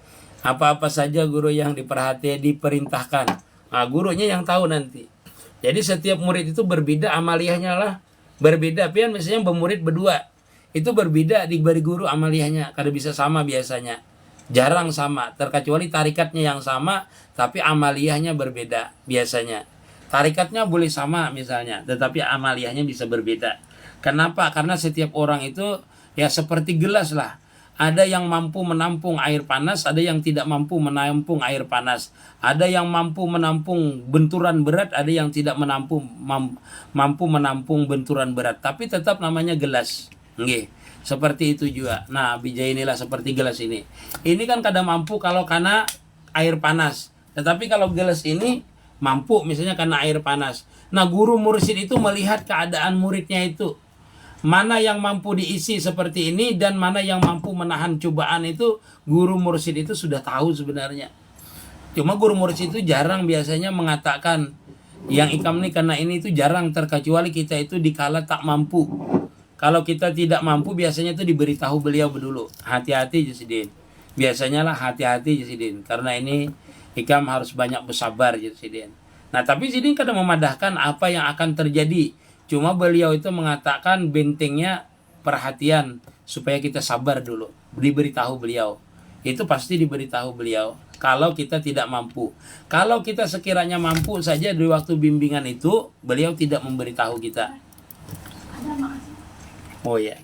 Apa-apa saja guru yang diperintahkan. Nah, gurunya yang tahu nanti. Jadi setiap murid itu berbeda amaliyahnya lah. Berbeda, pian misalnya bermurid berdua. Itu berbeda diberi guru amaliyahnya. Kada bisa sama biasanya. Jarang sama, terkecuali tarikatnya yang sama, tapi amaliyahnya berbeda biasanya. Tarikatnya boleh sama misalnya, tetapi amaliyahnya bisa berbeda. Kenapa? Karena setiap orang itu ya seperti gelas lah. Ada yang mampu menampung air panas, ada yang tidak mampu menampung air panas. Ada yang mampu menampung benturan berat, ada yang tidak mampu menampung benturan berat. Tapi tetap namanya gelas. Nggih. Seperti itu juga. Nah, bija inilah seperti gelas ini. Ini kan kadang mampu kalau karena air panas. Tetapi kalau gelas ini mampu misalnya karena air panas. Nah, guru mursyid itu melihat keadaan muridnya itu. Mana yang mampu diisi seperti ini dan mana yang mampu menahan cobaan itu, guru mursyid itu sudah tahu sebenarnya. Cuma guru mursyid itu jarang biasanya mengatakan yang ikam ini karena ini itu jarang, terkecuali kita itu dikala tak mampu. Kalau kita tidak mampu biasanya itu diberitahu beliau dulu. Hati-hati Jasidin. Biasanya lah hati-hati Jasidin. Karena ini ikam harus banyak bersabar Jasidin. Nah tapi Jasidin kadang memadahkan apa yang akan terjadi. Cuma beliau itu mengatakan bentengnya perhatian. Supaya kita sabar dulu. Diberitahu beliau. Itu pasti diberitahu beliau. Kalau kita tidak mampu. Kalau kita sekiranya mampu saja di waktu bimbingan itu, beliau tidak memberitahu kita. Oh ya.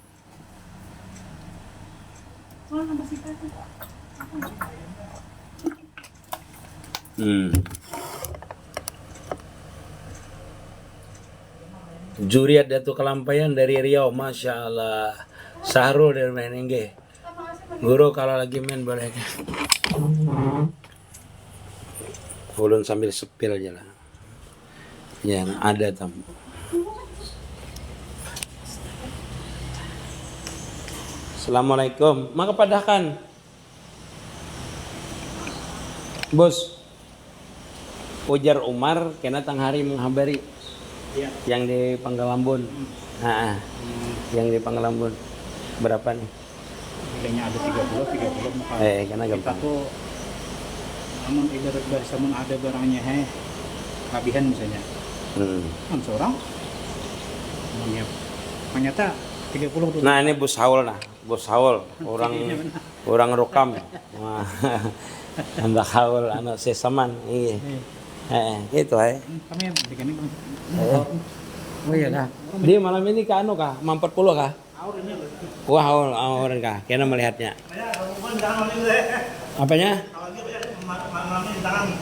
Juriat Datuk Kelampayan dari Riau, Masya Allah. Sahrul dari Menengge. Guru kalau lagi main boleh. Ulun sambil sepil aja lah. yang ada tamu. Assalamualaikum. Maka padahkan Bos ujar Umar kena tang hari menghabari Iya. yang di Panggalambun. Yang di Panggalambun berapa nih? Nilainya ada 30 maka Karena kita gampang. tuh namun ibarat bahasa mun ada barangnya kabihan misalnya kan seorang namanya ternyata 30 tuh. Nah ini Bos Haul orang rukam. Wah, Mbak Haul anak sesaman. Iya. Gitu Kami bikin ini. Oh iya kah? Dia malam ini ke anu kah? 40 kah? Wah, orang kah? Kena melihatnya. Apanya?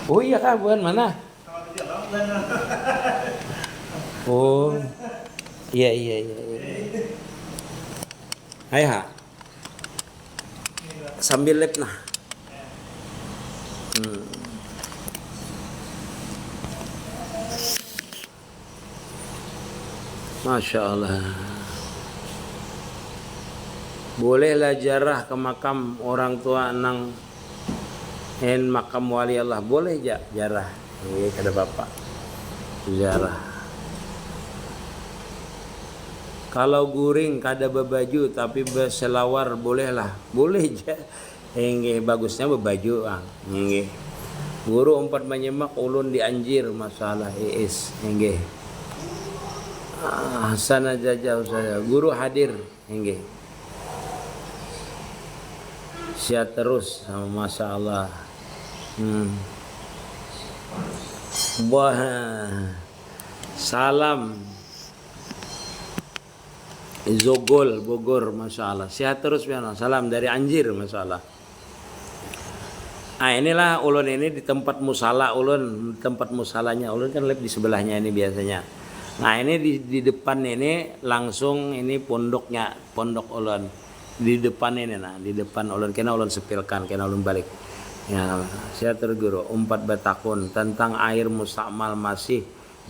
Oh iya kah? Bukan mana? Oh. Iya. Ayo ha. Sambil lep nah. Masya Allah. Bolehlah jarah ke makam orang tua nang makam wali Allah. Boleh jarah. Ini kata bapak. Jarah. Kalau guring kada bebaju tapi berselawar bolehlah. Boleh ja. Bagusnya berbaju Guru empat menyemak ulun dianjir masalah is. Sana jajah saya guru hadir siap terus sama Masya Allah. Wah, salam Zogol Bogor Masya Allah. Sehat terus piano. Salam dari Anjir Masya Allah. Nah inilah ulun ini di tempat musala ulun, tempat musalanya ulun kan lep di sebelahnya ini biasanya. Nah ini di depan ini langsung ini pondok ulun di depan ini di depan ulun kena ulun sepilkan kena ulun balik. Ya saya terguru 4 batakun tentang air mustakmal masih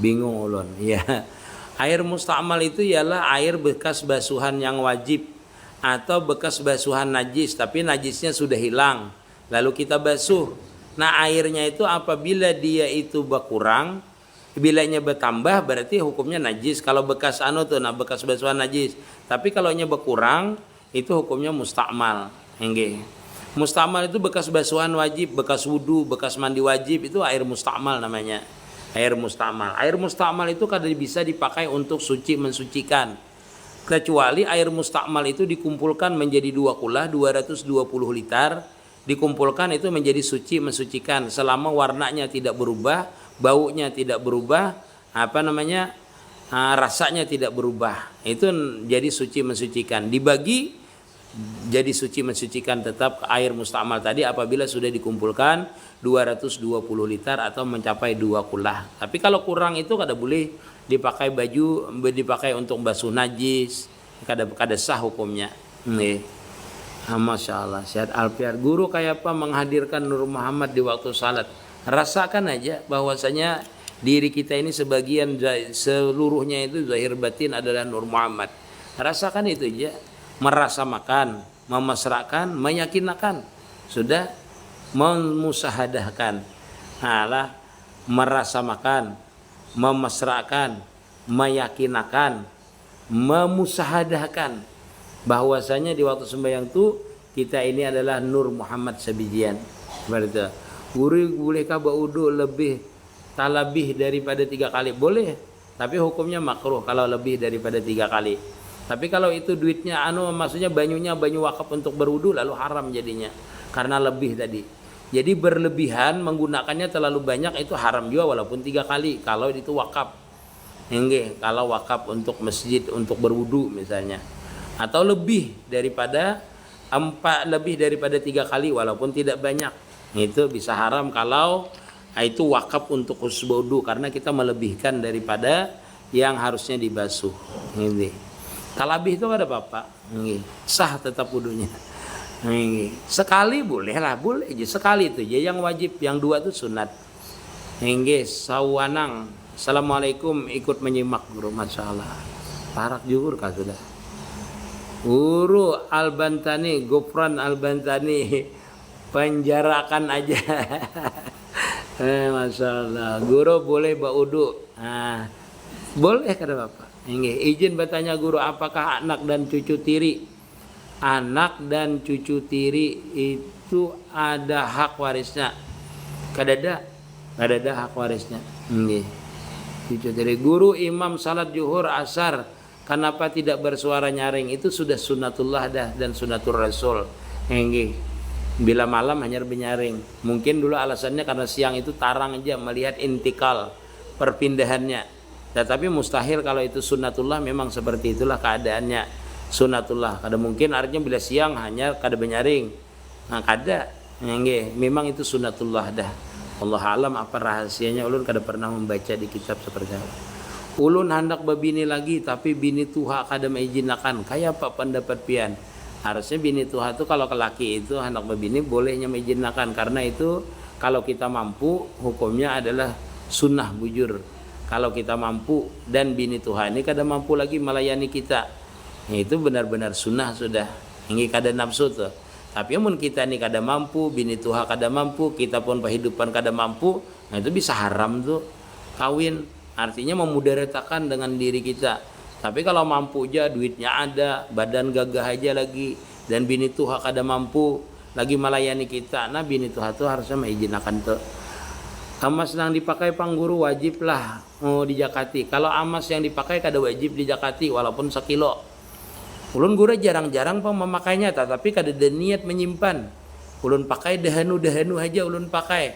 bingung ulun. Ya air mustakmal itu ialah air bekas basuhan yang wajib atau bekas basuhan najis tapi najisnya sudah hilang lalu kita basuh. Nah airnya itu apabila dia itu berkurang bilanya bertambah berarti hukumnya najis. Kalau bekas bekas basuhan najis. Tapi kalau nya berkurang itu hukumnya mustakmal. Mustakmal itu bekas basuhan wajib, bekas wudu, bekas mandi wajib itu air mustakmal namanya. Air mustakmal. Air mustakmal itu kadang bisa dipakai untuk suci mensucikan. Kecuali air mustakmal itu dikumpulkan menjadi 2 kulah 220 liter, dikumpulkan itu menjadi suci mensucikan selama warnanya tidak berubah, baunya tidak berubah, rasanya tidak berubah. Itu jadi suci mensucikan. Dibagi jadi suci mensucikan tetap air mustakmal tadi apabila sudah dikumpulkan 220 liter atau mencapai 2 kulah. Tapi kalau kurang itu kada boleh dipakai baju, dipakai untuk basuh najis, kada sah hukumnya. Masya Allah, sehat alfiat. Guru kayak apa menghadirkan Nur Muhammad di waktu salat? Rasakan aja bahwasanya diri kita ini sebagian seluruhnya itu zahir batin adalah Nur Muhammad. Rasakan itu aja. Merasa makan, memasrahkan, meyakinkan. Sudah memusahadahkan. Merasa makan, memasrahkan, meyakinkan, memusahadahkan bahwasanya di waktu sembahyang itu kita ini adalah Nur Muhammad sebijian. Seperti itu. Guru bolehkah berwudu lebih daripada 3 kali? Boleh, tapi hukumnya makruh kalau lebih daripada 3 kali. Tapi kalau itu duitnya maksudnya banyu wakaf untuk berwudu lalu haram jadinya karena lebih tadi. Jadi berlebihan menggunakannya terlalu banyak itu haram juga walaupun 3 kali kalau itu wakaf. Kalau wakaf untuk masjid untuk berwudu misalnya. Atau lebih daripada 3 kali walaupun tidak banyak. Itu bisa haram kalau itu wakaf untuk khusus wudu karena kita melebihkan daripada yang harusnya dibasuh. Kalau lebih itu ada apa-apa. Sah tetap wudunya. Sekali boleh aja sekali itu ya yang wajib, yang 2 itu sunat. Sawanang Assalamualaikum, ikut menyimak guru, masalah parak juhur kah sudah. Guru Al-Bantani, Gufran Al-Bantani, penjarakan aja. Masalah guru boleh baudu. Boleh kata bapak. Izin bertanya guru, apakah anak dan cucu tiri? Anak dan cucu tiri itu ada hak warisnya. Kadada hak warisnya. Cucu tiri. Guru imam salat zuhur asar, kenapa tidak bersuara nyaring? Itu sudah sunnatullah dah dan sunnatul rasul. Bila malam hanya bernyaring. Mungkin dulu alasannya karena siang itu tarang aja melihat intikal perpindahannya. Tetapi mustahil kalau itu sunnatullah, memang seperti itulah keadaannya. Sunnatullah. Kada mungkin artinya bila siang hanya kada bernyaring. Nah, kada. Memang itu sunnatullah dah. Allah alam apa rahasianya, ulun kada pernah membaca di kitab seperti itu. Ulun hendak berbini lagi tapi bini tuha kada mengizinakan. Kayak apa pendapat pian? Harusnya bini tuha itu kalau ke laki itu hendak berbini bolehnya mengizinakan, karena itu kalau kita mampu hukumnya adalah sunnah bujur. Kalau kita mampu dan bini tuha ini kada mampu lagi melayani kita, itu benar-benar sunnah sudah. Ini kada nafsu tuh. Tapi amun kita ni kada mampu, bini tuha kada mampu, kita pun kehidupan kada mampu, nah itu bisa haram tuh kawin. Artinya memudaratakan dengan diri kita. Tapi kalau mampu aja, duitnya ada, badan gagah aja lagi, dan bini tuha kada mampu lagi melayani kita, nah bini tuha tuh harusnya mengizinkan tuh. Amas yang dipakai pangguru wajib lah dijakati. Kalau amas yang dipakai kada wajib dijakati walaupun sekilo. Ulun guru jarang-jarang memakainya, tapi kada ada niat menyimpan. Ulun pakai dahanu aja ulun pakai.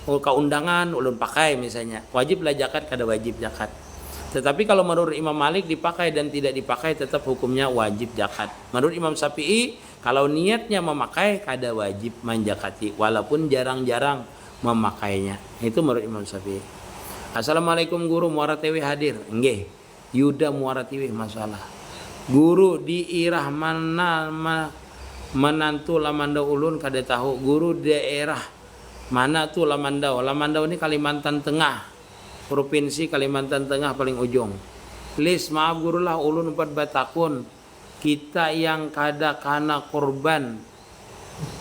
Ke undangan ulun pakai misalnya. Wajib lah zakat, kada wajib zakat. Tetapi kalau menurut Imam Malik dipakai dan tidak dipakai tetap hukumnya wajib zakat. Menurut Imam Syafi'i kalau niatnya memakai kada wajib menjakati walaupun jarang-jarang memakainya. Itu menurut Imam Syafi'i. Assalamualaikum guru, Muara Tewi hadir. Nggih. Yuda Muara Tewi masalah. Guru di irah mana menantu Lamandau ulun kada tahu. Guru daerah mana tuh Lamandau? Lamandau ini Kalimantan Tengah, provinsi Kalimantan Tengah paling ujung. Please maaf guru lah ulun 4 batakun. Kita yang kada kana korban.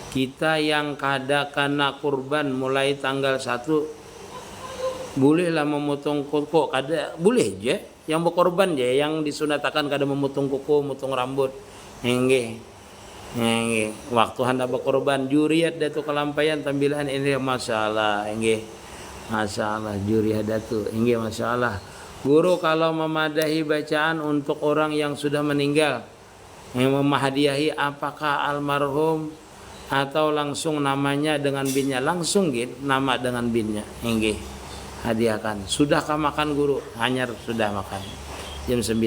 Kita yang kada kana kurban mulai tanggal 1 bolehlah memotong kuku, kada boleh je. Yang berkorban je, yang disunatakan kada memotong kuku, memotong rambut. Waktu hendak berkorban juriat datu kelampaian tampilan ini masalah. Masalah juriat datu. Masalah. Guru kalau memadahi bacaan untuk orang yang sudah meninggal, yang memahadiahi apakah almarhum atau langsung namanya dengan binnya? Langsung gitu, nama dengan binnya. Hadiahkan. Sudahkah makan guru? Hanyar sudah makan. Jam 9.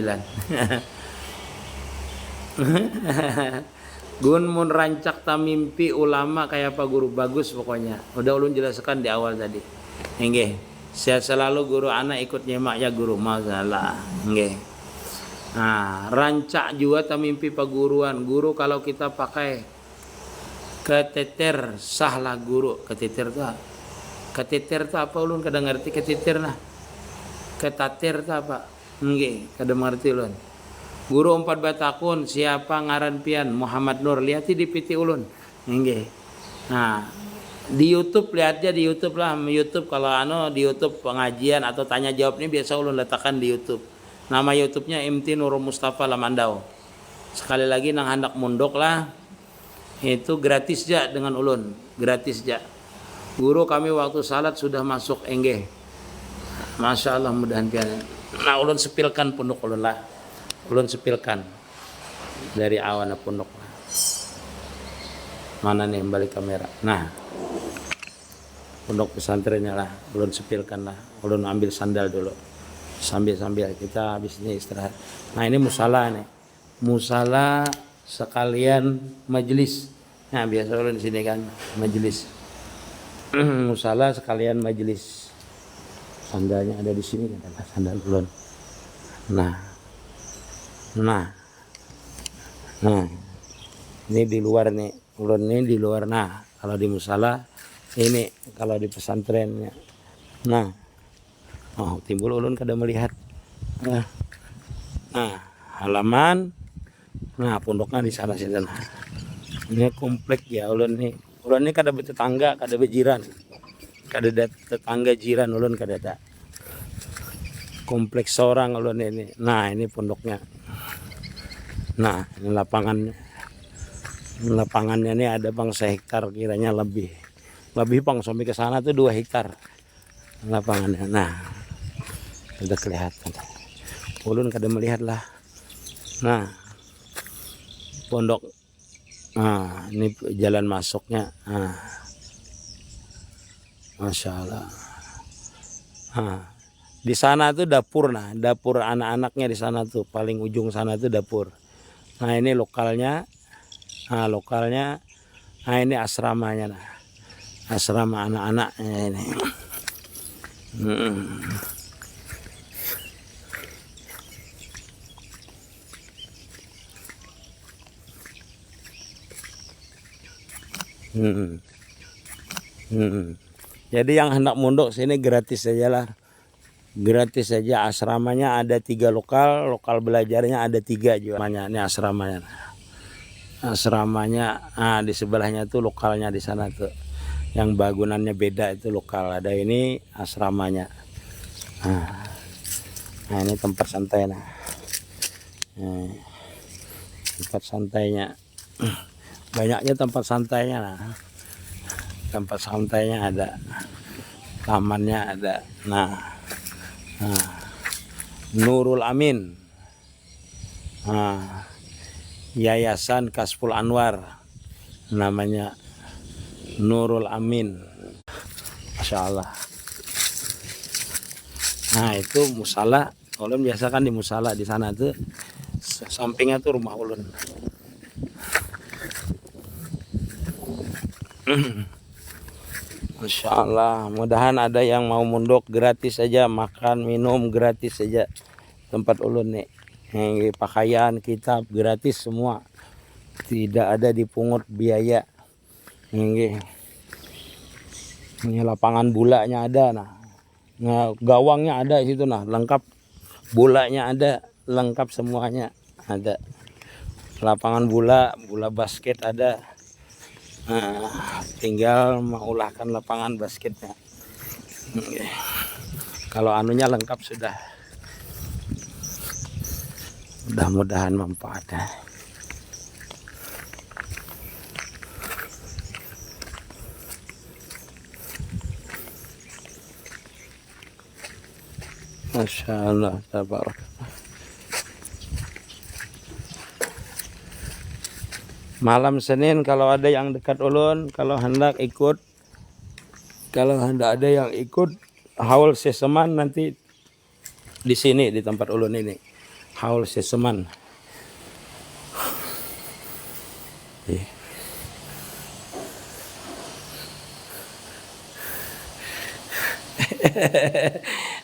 Gun mun rancak tamimpi ulama kayak apa guru? Bagus pokoknya. Udah ulun jelaskan di awal tadi. Sehat selalu guru, anak ikut nyemak ya guru. Masalah. Nah, rancak juga tamimpi paguruan. Guru kalau kita pakai keteter sahlah guru. Keteter tuh keteter itu apa ulun kada ngerti keteter nah. Ketater itu apa? Kada ngerti ulun. Guru 4 batakun siapa ngaran pian? Muhammad Nur. Lihat di PT ulun. Nah, di YouTube lihat aja di YouTube lah. YouTube kalau di YouTube pengajian atau tanya jawab ini biasa ulun letakkan di YouTube. Nama YouTube-nya MT Nurul Mustafa Lamandau. Sekali lagi nang hendak mundok lah. Itu gratis ja dengan ulun. Gratis ja. Guru kami waktu salat sudah masuk Masya Allah mudahan pian. Nah ulun sepilkan punduk ulun lah. Ulun sepilkan dari awan punduk. Mana nih balik kamera. Nah pondok pesantrennya lah. Ulun sepilkan lah. Ulun ambil sandal dulu. Sambil kita habis ini istirahat. Nah ini musala nih. Musala sekalian majelis. Nah biasa ulun di sini kan majelis. Musala sekalian majelis. Sandalnya ada di sini kan, sandal ulun. Nah, ini di luar nih, ulun ini di luar. Nah, kalau di musala ini, kalau di pesantrennya. Nah, Oh, timbul ulun kada melihat. Nah, halaman. Nah, pondoknya di sana sini. Ini komplek ya ulun nih. Ulun ini kada bertetangga, kada berjiran. Kada ada tetangga jiran ulun kada ada. Kompleks seorang ulun ini. Nah, ini pondoknya. Nah, ini lapangannya. Lapangannya ini ada bang 1 hektar kiranya lebih. Lebih bang sampai ke sana tuh 2 hektar lapangannya. Nah, sudah kelihatan. Ulun kada melihat lah. Nah, pondok. Nah, ini jalan masuknya. Nah, Masya Allah. Nah, di sana tuh dapur. Nah, dapur anak-anaknya di sana tuh paling ujung sana tuh dapur. Nah, ini lokalnya. Nah, lokalnya. Nah, ini asramanya. Nah, asrama anak-anaknya ini. Jadi yang hendak mondok sini gratis saja lah. Gratis saja. Asramanya ada 3 lokal. Lokal belajarnya ada 3 juga. Ini asramanya. Asramanya di sebelahnya tuh lokalnya di sana tuh. Yang bangunannya beda itu lokal. Ada ini asramanya. Nah, ini tempat santai. Nah, tempat santainya. Banyaknya tempat santainya. Nah, tempat santainya ada. Tamannya ada. Nah, Nurul Amin. Yayasan Kasful Anwar namanya, Nurul Amin. Masya Allah. Nah, itu musala. Ulun biasa kan di musala di sana tuh. Sampingnya tuh rumah ulun. Masya Allah. Mudahan ada yang mau mondok gratis saja, makan minum gratis saja. Tempat ulun nih. Pakaian, kitab gratis semua. Tidak ada dipungut biaya. Ini lapangan bulanya ada. Nah, gawangnya ada di situ nah, lengkap. Bulanya ada, lengkap semuanya ada. Lapangan bola basket ada. Nah, tinggal mengulahkan lapangan basketnya. Kalau anunya lengkap sudah. Mudah-mudahan manfaatnya. Masya Allah, tabarak. Malam Senin kalau ada yang dekat ulun, kalau hendak ada yang ikut haul seseman nanti di sini di tempat ulun ini. Haul seseman.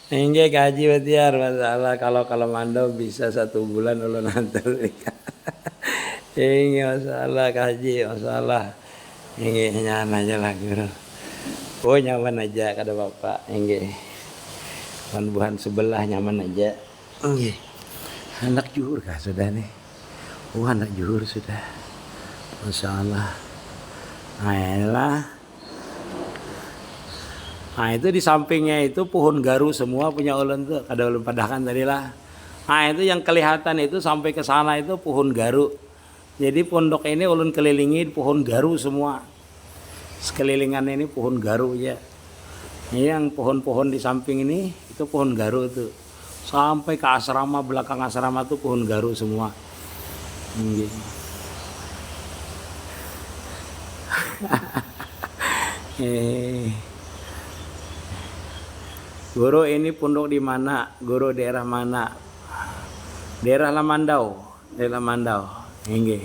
Hingga kaji betiar masalah kalau mandau bisa 1 bulan ulun antar. Ini masalah kaji, masalah ini nyaman aja lah guru. Oh nyaman aja kata bapak. Ini buhan sebelah nyaman aja. Anak juhur kah sudah nih? Oh anak juhur sudah. Masya Allah. Nah itu di sampingnya itu pohon garu semua punya ulun tuh. Kada ulun padahkan tadi lah. Nah itu yang kelihatan itu sampai ke sana itu pohon garu. Jadi pondok ini ulun kelilingi pohon garu semua. Sekelilingan ini pohon garu ya. Ini yang pohon-pohon di samping ini itu pohon garu tuh. Sampai ke asrama, belakang asrama tuh pohon garu semua. Guru ini pondok di mana? Guru daerah mana? Daerah Lamandau. Daerah Lamandau. Ini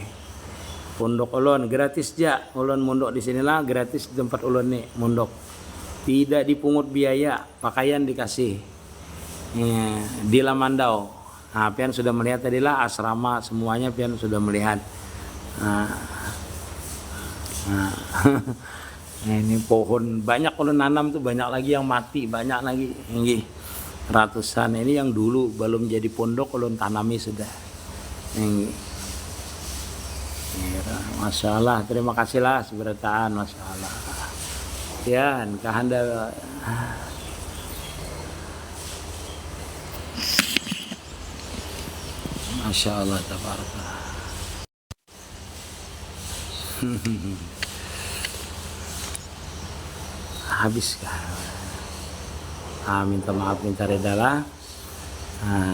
pondok ulun gratis ja. Ulun mondok di sinilah gratis di tempat ulun nih mondok. Tidak dipungut biaya, pakaian dikasih. Di Lamandau. Nah, pian sudah melihat tadilah asrama semuanya pian sudah melihat. Ini pohon banyak ulun nanam tuh banyak lagi yang mati, banyak lagi. Ini ratusan. Ini yang dulu belum jadi pondok ulun tanami sudah. Ini. Masya Allah, terima kasihlah seberataan, Masya Allah. Ya, kahanda. Masya Allah, tabarakallah. Habis kah? Minta maaf, minta redalah.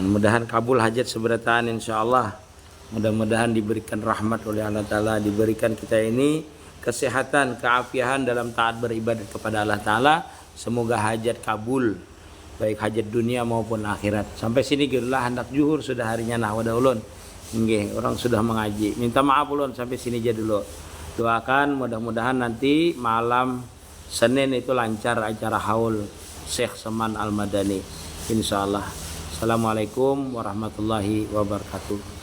Mudahan kabul hajat seberataan insya Allah. Mudah-mudahan diberikan rahmat oleh Allah Ta'ala, diberikan kita ini kesehatan, keafian dalam taat beribadat kepada Allah Ta'ala. Semoga hajat kabul, baik hajat dunia maupun akhirat. Sampai sini gitulah hendak zuhur, sudah harinya nahwada ulun. Nggih, orang sudah mengaji. Minta maaf ulun sampai sini aja dulu. Doakan mudah-mudahan nanti malam Senin itu lancar acara haul Syekh Saman Al-Madani insyaallah. Assalamualaikum warahmatullahi wabarakatuh.